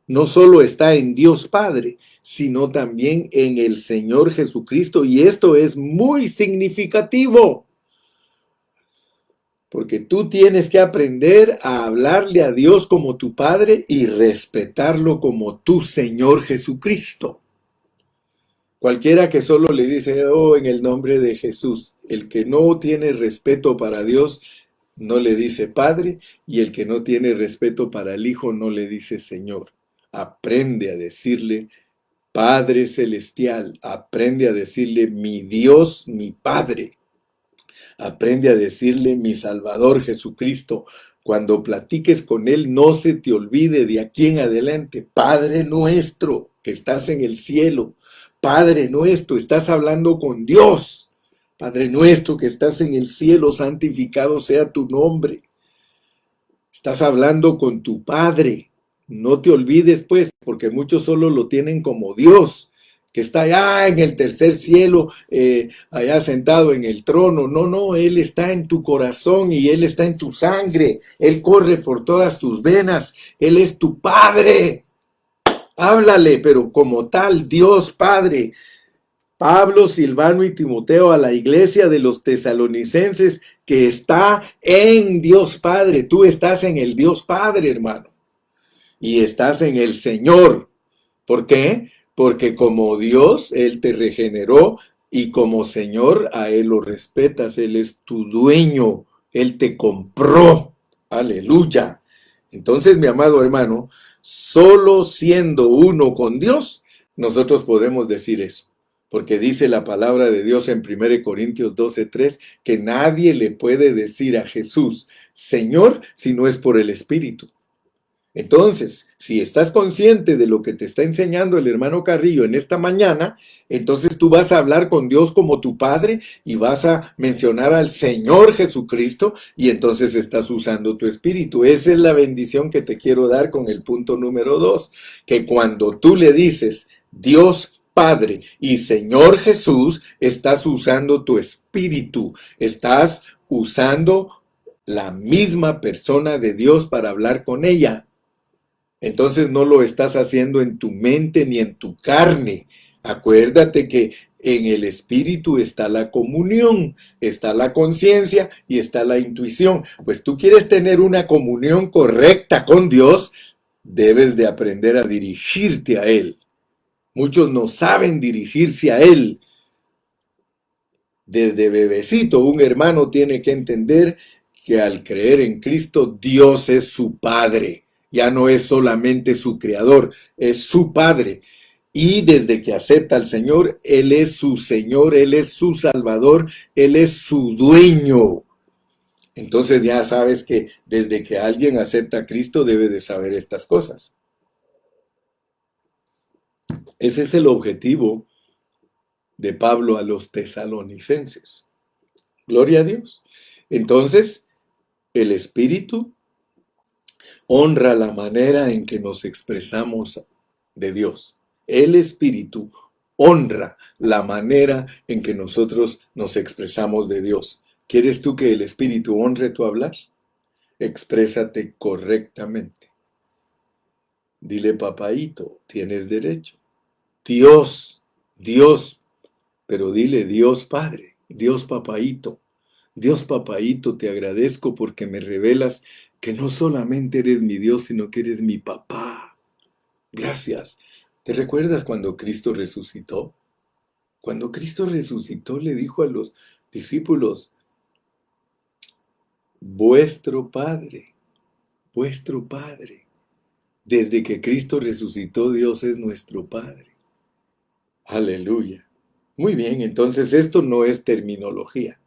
no solo está en Dios Padre, sino también en el Señor Jesucristo. Y esto es muy significativo, porque tú tienes que aprender a hablarle a Dios como tu Padre y respetarlo como tu Señor Jesucristo. Cualquiera que solo le dice, oh, en el nombre de Jesús, el que no tiene respeto para Dios, no le dice Padre, y el que no tiene respeto para el Hijo, no le dice Señor. Aprende a decirle Padre Celestial, aprende a decirle mi Dios, mi Padre. Aprende a decirle mi Salvador Jesucristo. Cuando platiques con Él, no se te olvide de aquí en adelante, Padre nuestro que estás en el cielo. Padre nuestro, estás hablando con Dios. Padre nuestro que estás en el cielo, santificado sea tu nombre. Estás hablando con tu Padre. No te olvides, pues, porque muchos solo lo tienen como Dios, que está allá en el tercer cielo, allá sentado en el trono. No, no, Él está en tu corazón y Él está en tu sangre. Él corre por todas tus venas. Él es tu Padre. Háblale, pero como tal, Dios Padre. Pablo, Silvano y Timoteo a la iglesia de los tesalonicenses que está en Dios Padre. Tú estás en el Dios Padre, hermano. Y estás en el Señor. ¿Por qué? Porque como Dios, Él te regeneró y como Señor, a Él lo respetas. Él es tu dueño. Él te compró. Aleluya. Entonces, mi amado hermano, solo siendo uno con Dios, nosotros podemos decir eso. Porque dice la palabra de Dios en 1 Corintios 12:3 que nadie le puede decir a Jesús, Señor, si no es por el Espíritu. Entonces, si estás consciente de lo que te está enseñando el hermano Carrillo en esta mañana, entonces tú vas a hablar con Dios como tu Padre y vas a mencionar al Señor Jesucristo y entonces estás usando tu espíritu. Esa es la bendición que te quiero dar con el punto número 2, que cuando tú le dices Dios Padre y Señor Jesús, estás usando tu espíritu, estás usando la misma persona de Dios para hablar con ella. Entonces no lo estás haciendo en tu mente ni en tu carne. Acuérdate que en el espíritu está la comunión, está la conciencia y está la intuición. Pues tú quieres tener una comunión correcta con Dios, debes de aprender a dirigirte a Él. Muchos no saben dirigirse a Él. Desde bebecito, un hermano tiene que entender que al creer en Cristo, Dios es su Padre. Ya no es solamente su creador, es su Padre. Y desde que acepta al Señor, Él es su Señor, Él es su Salvador, Él es su dueño. Entonces ya sabes que desde que alguien acepta a Cristo debe de saber estas cosas. Ese es el objetivo de Pablo a los tesalonicenses. Gloria a Dios. Entonces, el Espíritu honra la manera en que nos expresamos de Dios. El Espíritu honra la manera en que nosotros nos expresamos de Dios. ¿Quieres tú que el Espíritu honre tu hablar? Exprésate correctamente. Dile papaíto, tienes derecho. Dios, Dios, pero dile Dios Padre, Dios papaíto. Dios papaíto, te agradezco porque me revelas que no solamente eres mi Dios, sino que eres mi papá. Gracias. ¿Te recuerdas cuando Cristo resucitó? Cuando Cristo resucitó le dijo a los discípulos, vuestro Padre, vuestro Padre. Desde que Cristo resucitó, Dios es nuestro Padre. Aleluya. Muy bien, entonces esto no es terminología.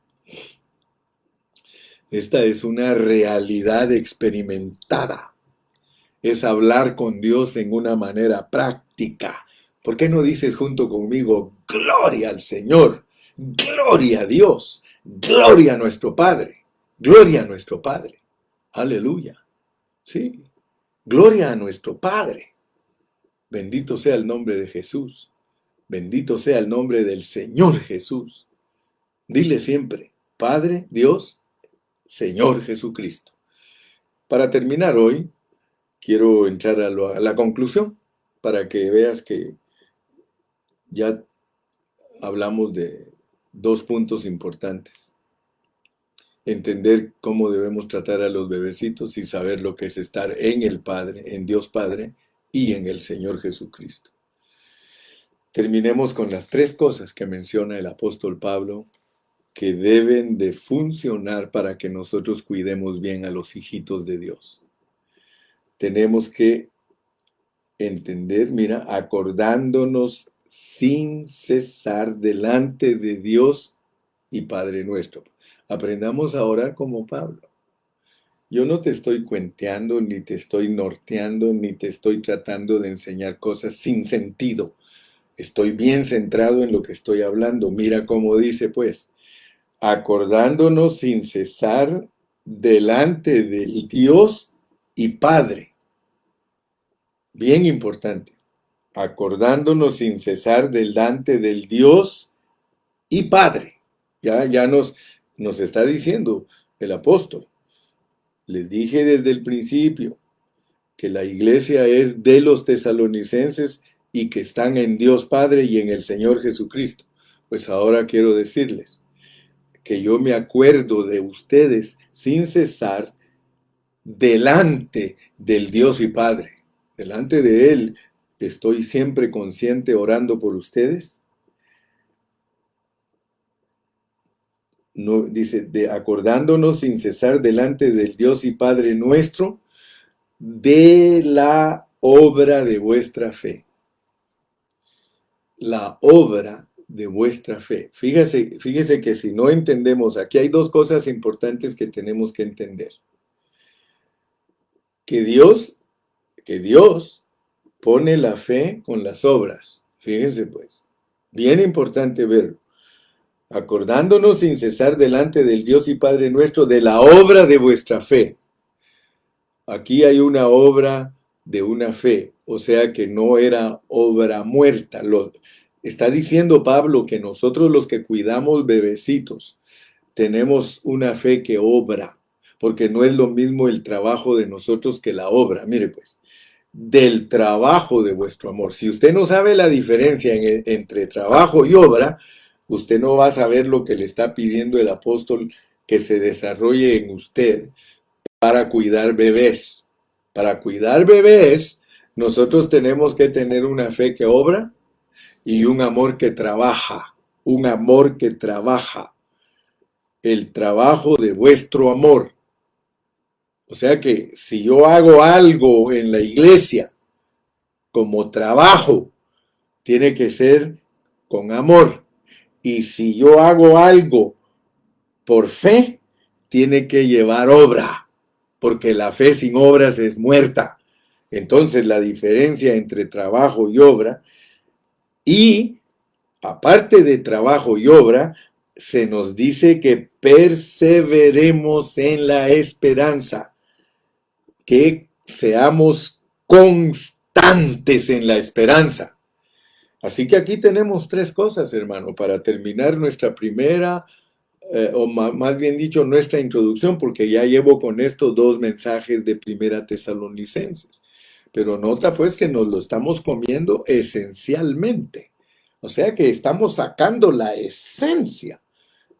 Esta es una realidad experimentada. Es hablar con Dios en una manera práctica. ¿Por qué no dices junto conmigo, gloria al Señor, gloria a Dios, gloria a nuestro Padre, gloria a nuestro Padre? Aleluya. Sí, gloria a nuestro Padre. Bendito sea el nombre de Jesús. Bendito sea el nombre del Señor Jesús. Dile siempre, Padre, Dios, Señor Jesucristo. Para terminar hoy, quiero entrar a la conclusión para que veas que ya hablamos de dos puntos importantes. Entender cómo debemos tratar a los bebecitos y saber lo que es estar en el Padre, en Dios Padre y en el Señor Jesucristo. Terminemos con las tres cosas que menciona el apóstol Pablo que deben de funcionar para que nosotros cuidemos bien a los hijitos de Dios. Tenemos que entender, mira, acordándonos sin cesar delante de Dios y Padre nuestro. Aprendamos a orar como Pablo. Yo no te estoy cuenteando, ni te estoy norteando, ni te estoy tratando de enseñar cosas sin sentido. Estoy bien centrado en lo que estoy hablando. Mira cómo dice, pues, acordándonos sin cesar delante del Dios y Padre. Bien importante. Acordándonos sin cesar delante del Dios y Padre. Ya nos está diciendo el apóstol. Les dije desde el principio que la iglesia es de los tesalonicenses y que están en Dios Padre y en el Señor Jesucristo. Pues ahora quiero decirles que yo me acuerdo de ustedes sin cesar delante del Dios y Padre. Delante de Él estoy siempre consciente orando por ustedes. No, dice, acordándonos sin cesar delante del Dios y Padre nuestro, de la obra de vuestra fe. La obra de vuestra fe. Fíjese que si no entendemos, aquí hay dos cosas importantes que tenemos que entender. Que Dios pone la fe con las obras. Fíjense pues, bien importante verlo. Acordándonos sin cesar delante del Dios y Padre nuestro de la obra de vuestra fe. Aquí hay una obra de una fe, o sea que no era obra muerta. Está diciendo Pablo que nosotros los que cuidamos bebecitos tenemos una fe que obra, porque no es lo mismo el trabajo de nosotros que la obra. Mire pues, del trabajo de vuestro amor. Si usted no sabe la diferencia entre trabajo y obra, usted no va a saber lo que le está pidiendo el apóstol que se desarrolle en usted para cuidar bebés. Para cuidar bebés, nosotros tenemos que tener una fe que obra y un amor que trabaja. Un amor que trabaja. El trabajo de vuestro amor. O sea que si yo hago algo en la iglesia como trabajo, tiene que ser con amor. Y si yo hago algo por fe, tiene que llevar obra, porque la fe sin obras es muerta. Entonces la diferencia entre trabajo y obra, y aparte de trabajo y obra, se nos dice que perseveremos en la esperanza, que seamos constantes en la esperanza. Así que aquí tenemos tres cosas, hermano, para terminar nuestra primera, o más bien dicho, nuestra introducción, porque ya llevo con esto dos mensajes de Primera Tesalonicenses. Pero nota pues que nos lo estamos comiendo esencialmente. O sea que estamos sacando la esencia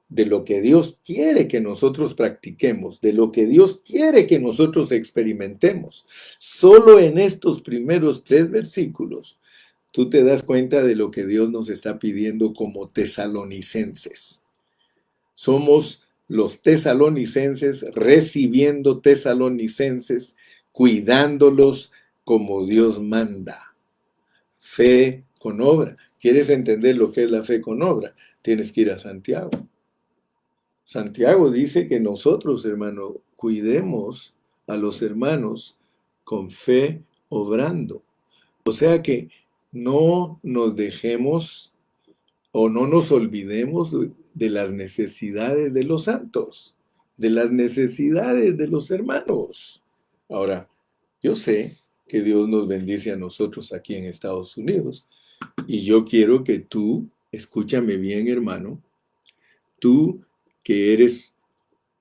de lo que Dios quiere que nosotros practiquemos, de lo que Dios quiere que nosotros experimentemos. Solo en estos primeros 3 versículos tú te das cuenta de lo que Dios nos está pidiendo como tesalonicenses. Somos los tesalonicenses recibiendo tesalonicenses, cuidándolos como Dios manda. Fe con obra. ¿Quieres entender lo que es la fe con obra? Tienes que ir a Santiago. Santiago dice que nosotros, hermano, cuidemos a los hermanos con fe obrando. O sea que no nos dejemos o no nos olvidemos de las necesidades de los santos, de las necesidades de los hermanos. Ahora, yo sé que Dios nos bendice a nosotros aquí en Estados Unidos y yo quiero que tú, escúchame bien, hermano, tú que eres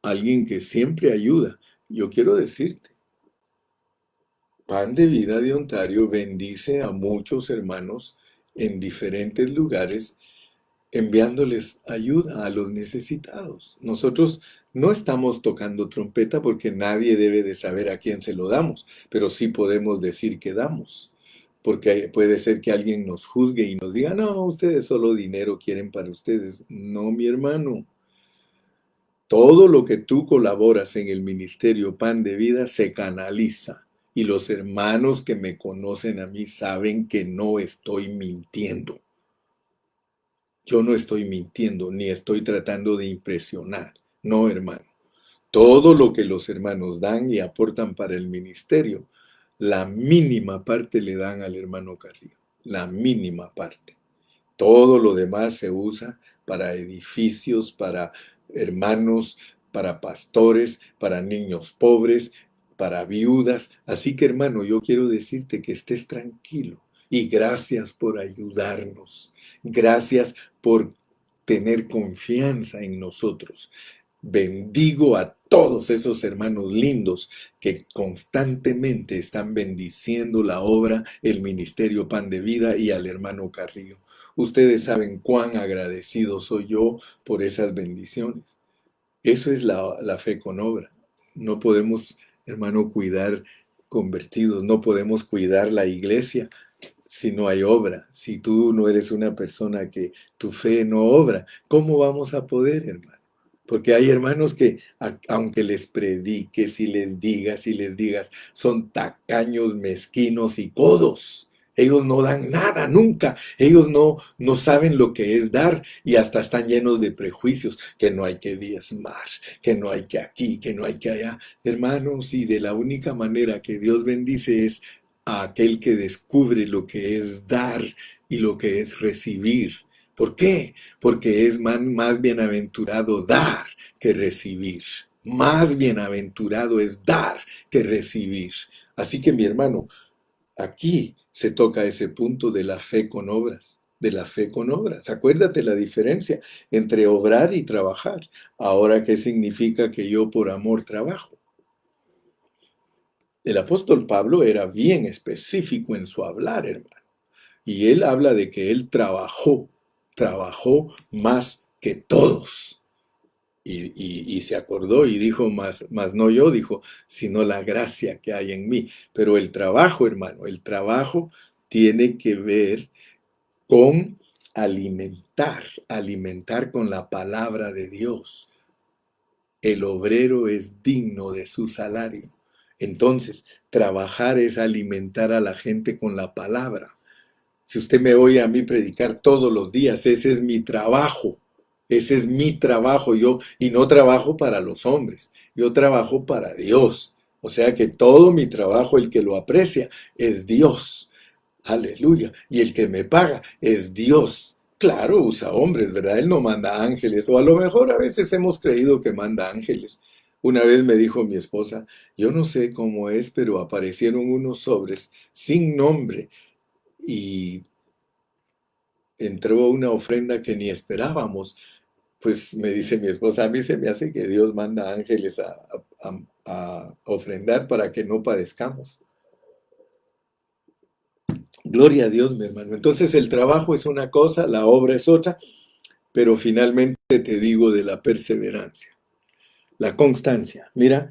alguien que siempre ayuda, yo quiero decirte, Pan de Vida de Ontario bendice a muchos hermanos en diferentes lugares enviándoles ayuda a los necesitados. Nosotros no estamos tocando trompeta porque nadie debe de saber a quién se lo damos, pero sí podemos decir que damos. Porque puede ser que alguien nos juzgue y nos diga, no, ustedes solo dinero quieren para ustedes. No, mi hermano. Todo lo que tú colaboras en el ministerio Pan de Vida se canaliza. Y los hermanos que me conocen a mí saben que no estoy mintiendo. Yo no estoy mintiendo ni estoy tratando de impresionar. No, hermano. Todo lo que los hermanos dan y aportan para el ministerio, la mínima parte le dan al hermano Carrillo. La mínima parte. Todo lo demás se usa para edificios, para hermanos, para pastores, para niños pobres, para viudas. Así que, hermano, yo quiero decirte que estés tranquilo y gracias por ayudarnos. Gracias por tener confianza en nosotros. Bendigo a todos esos hermanos lindos que constantemente están bendiciendo la obra, el ministerio Pan de Vida y al hermano Carrillo. Ustedes saben cuán agradecido soy yo por esas bendiciones. Eso es la fe con obra. No podemos, hermano, cuidar convertidos, no podemos cuidar la iglesia si no hay obra. Si tú no eres una persona que tu fe no obra, ¿cómo vamos a poder, hermano? Porque hay hermanos que, aunque les prediques y les digas, son tacaños, mezquinos y codos. Ellos no dan nada, nunca. Ellos no saben lo que es dar y hasta están llenos de prejuicios, que no hay que diezmar, que no hay que aquí, que no hay que allá. Hermanos, y de la única manera que Dios bendice es a aquel que descubre lo que es dar y lo que es recibir. ¿Por qué? Porque es más bienaventurado dar que recibir. Más bienaventurado es dar que recibir. Así que mi hermano, aquí se toca ese punto de la fe con obras. De la fe con obras. Acuérdate la diferencia entre obrar y trabajar. Ahora, ¿qué significa que yo por amor trabajo? El apóstol Pablo era bien específico en su hablar, hermano. Y él habla de que él trabajó más que todos. Y se acordó y dijo, más no yo, dijo, sino la gracia que hay en mí. Pero el trabajo, hermano, el trabajo tiene que ver con alimentar con la palabra de Dios. El obrero es digno de su salario. Entonces, trabajar es alimentar a la gente con la palabra. Si usted me oye a mí predicar todos los días, ese es mi trabajo. Ese es mi trabajo. Y no trabajo para los hombres. Yo trabajo para Dios. O sea que todo mi trabajo, el que lo aprecia, es Dios. Aleluya. Y el que me paga es Dios. Claro, usa hombres, ¿verdad? Él no manda ángeles. O a lo mejor a veces hemos creído que manda ángeles. Una vez me dijo mi esposa, yo no sé cómo es, pero aparecieron unos sobres sin nombre y entró una ofrenda que ni esperábamos. Pues me dice mi esposa, a mí se me hace que Dios manda ángeles a ofrendar para que no padezcamos. Gloria a Dios, mi hermano. Entonces el trabajo es una cosa, la obra es otra, pero finalmente te digo de la perseverancia, la constancia. Mira,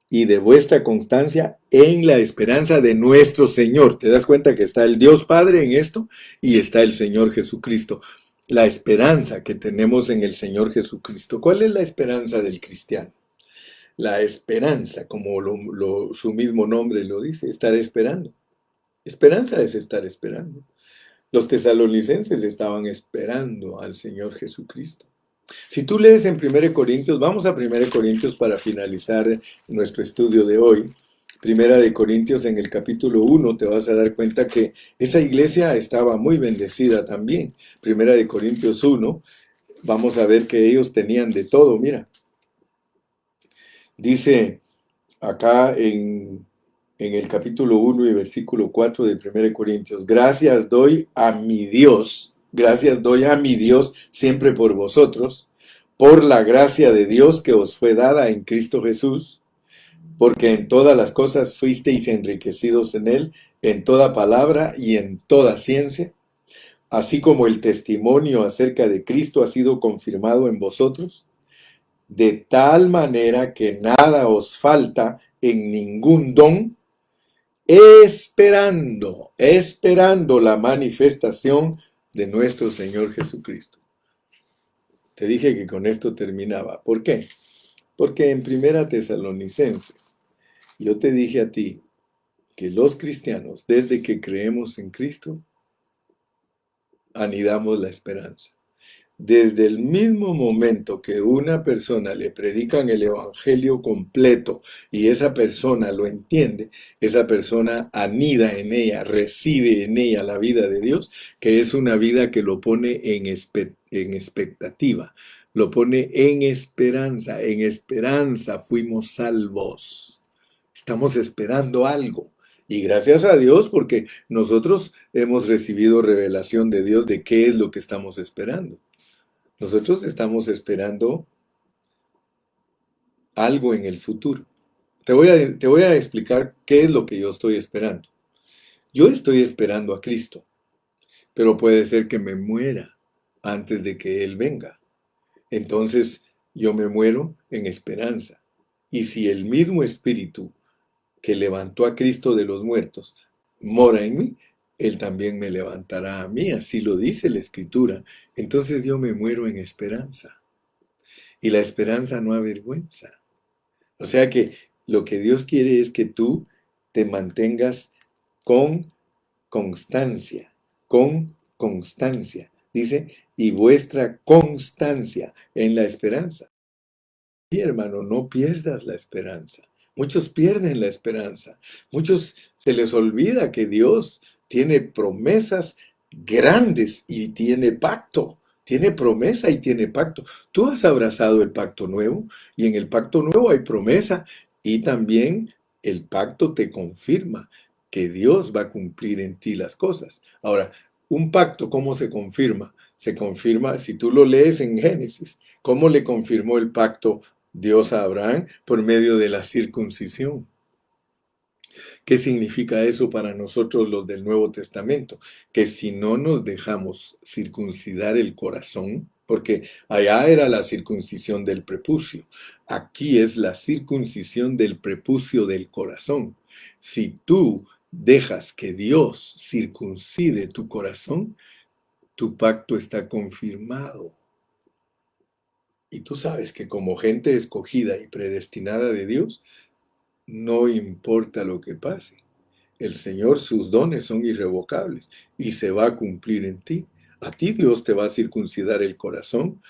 y de vuestra constancia en la esperanza de nuestro Señor. ¿Te das cuenta que está el Dios Padre en esto y está el Señor Jesucristo? La esperanza que tenemos en el Señor Jesucristo. ¿Cuál es la esperanza del cristiano? La esperanza, como su mismo nombre lo dice, estar esperando. Esperanza es estar esperando. Los tesalonicenses estaban esperando al Señor Jesucristo. Si tú lees en 1 Corintios, vamos a 1 Corintios para finalizar nuestro estudio de hoy. 1 Corintios en el capítulo 1 te vas a dar cuenta que esa iglesia estaba muy bendecida también. 1 Corintios 1, vamos a ver que ellos tenían de todo, mira. Dice acá en el capítulo 1 y versículo 4 de 1 Corintios, gracias doy a mi Dios siempre por vosotros, por la gracia de Dios que os fue dada en Cristo Jesús, porque en todas las cosas fuisteis enriquecidos en Él, en toda palabra y en toda ciencia, así como el testimonio acerca de Cristo ha sido confirmado en vosotros, de tal manera que nada os falta en ningún don, esperando la manifestación de nuestro Señor Jesucristo. Te dije que con esto terminaba. ¿Por qué? Porque en 1 Tesalonicenses, yo te dije a ti que los cristianos, desde que creemos en Cristo, anidamos la esperanza. Desde el mismo momento que una persona le predican el evangelio completo y esa persona lo entiende, esa persona anida en ella, recibe en ella la vida de Dios, que es una vida que lo pone en expectativa, lo pone en esperanza. En esperanza fuimos salvos. Estamos esperando algo. Y gracias a Dios porque nosotros hemos recibido revelación de Dios de qué es lo que estamos esperando. Nosotros estamos esperando algo en el futuro. Te voy a explicar qué es lo que yo estoy esperando. Yo estoy esperando a Cristo, pero puede ser que me muera antes de que Él venga. Entonces yo me muero en esperanza. Y si el mismo Espíritu que levantó a Cristo de los muertos mora en mí, Él también me levantará a mí, así lo dice la Escritura. Entonces yo me muero en esperanza. Y la esperanza no avergüenza. O sea que lo que Dios quiere es que tú te mantengas con con constancia. Dice, y vuestra constancia en la esperanza. Y hermano, no pierdas la esperanza. Muchos pierden la esperanza. Muchos se les olvida que Dios tiene promesas grandes y tiene pacto. Tiene promesa y tiene pacto. Tú has abrazado el pacto nuevo y en el pacto nuevo hay promesa y también el pacto te confirma que Dios va a cumplir en ti las cosas. Ahora, un pacto, ¿cómo se confirma? Se confirma, si tú lo lees en Génesis, ¿cómo le confirmó el pacto Dios a Abraham? Por medio de la circuncisión. ¿Qué significa eso para nosotros los del Nuevo Testamento? Que si no nos dejamos circuncidar el corazón, porque allá era la circuncisión del prepucio, aquí es la circuncisión del prepucio del corazón. Si tú dejas que Dios circuncide tu corazón, tu pacto está confirmado. Y tú sabes que como gente escogida y predestinada de Dios, no importa lo que pase. El Señor, sus dones son irrevocables y se va a cumplir en ti. A ti Dios te va a circuncidar el corazón.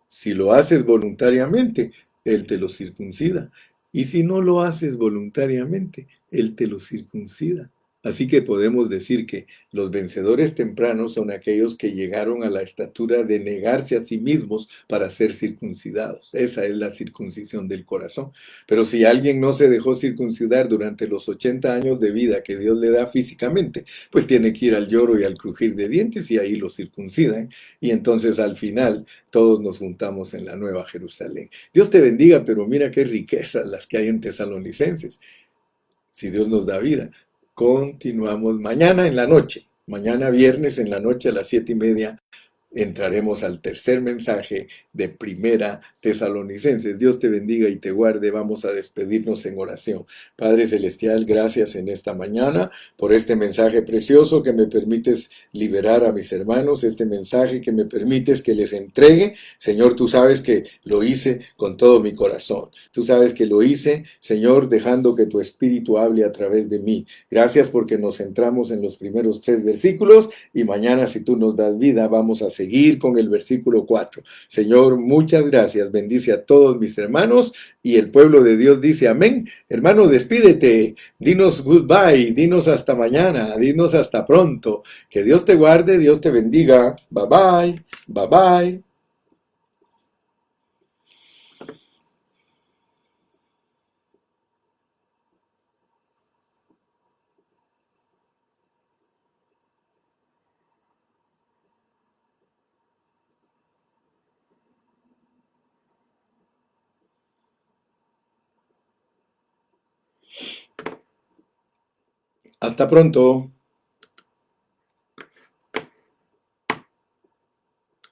Si lo haces voluntariamente, Él te lo circuncida. Y si no lo haces voluntariamente, Él te lo circuncida. Así que podemos decir que los vencedores tempranos son aquellos que llegaron a la estatura de negarse a sí mismos para ser circuncidados. Esa es la circuncisión del corazón. Pero si alguien no se dejó circuncidar durante los 80 años de vida que Dios le da físicamente, pues tiene que ir al lloro y al crujir de dientes y ahí lo circuncidan. Y entonces al final todos nos juntamos en la Nueva Jerusalén. Dios te bendiga, pero mira qué riquezas las que hay en Tesalonicenses. Si Dios nos da vida. Continuamos mañana en la noche. Mañana viernes en la noche a las 7:30 entraremos al tercer mensaje de Primera Tesalonicenses. Dios te bendiga y te guarde. Vamos a despedirnos en oración. Padre Celestial, gracias en esta mañana por este mensaje precioso que me permites liberar a mis hermanos, este mensaje que me permites que les entregue. Señor, tú sabes que lo hice con todo mi corazón. Tú sabes que lo hice, Señor, dejando que tu Espíritu hable a través de mí. Gracias porque nos centramos en los primeros 3 versículos y mañana, si tú nos das vida, vamos a seguir con el versículo 4. Señor, muchas gracias. Bendice a todos mis hermanos y el pueblo de Dios dice amén. Hermano, despídete. Dinos goodbye. Dinos hasta mañana. Dinos hasta pronto. Que Dios te guarde. Dios te bendiga. Bye bye. Bye bye. Hasta pronto.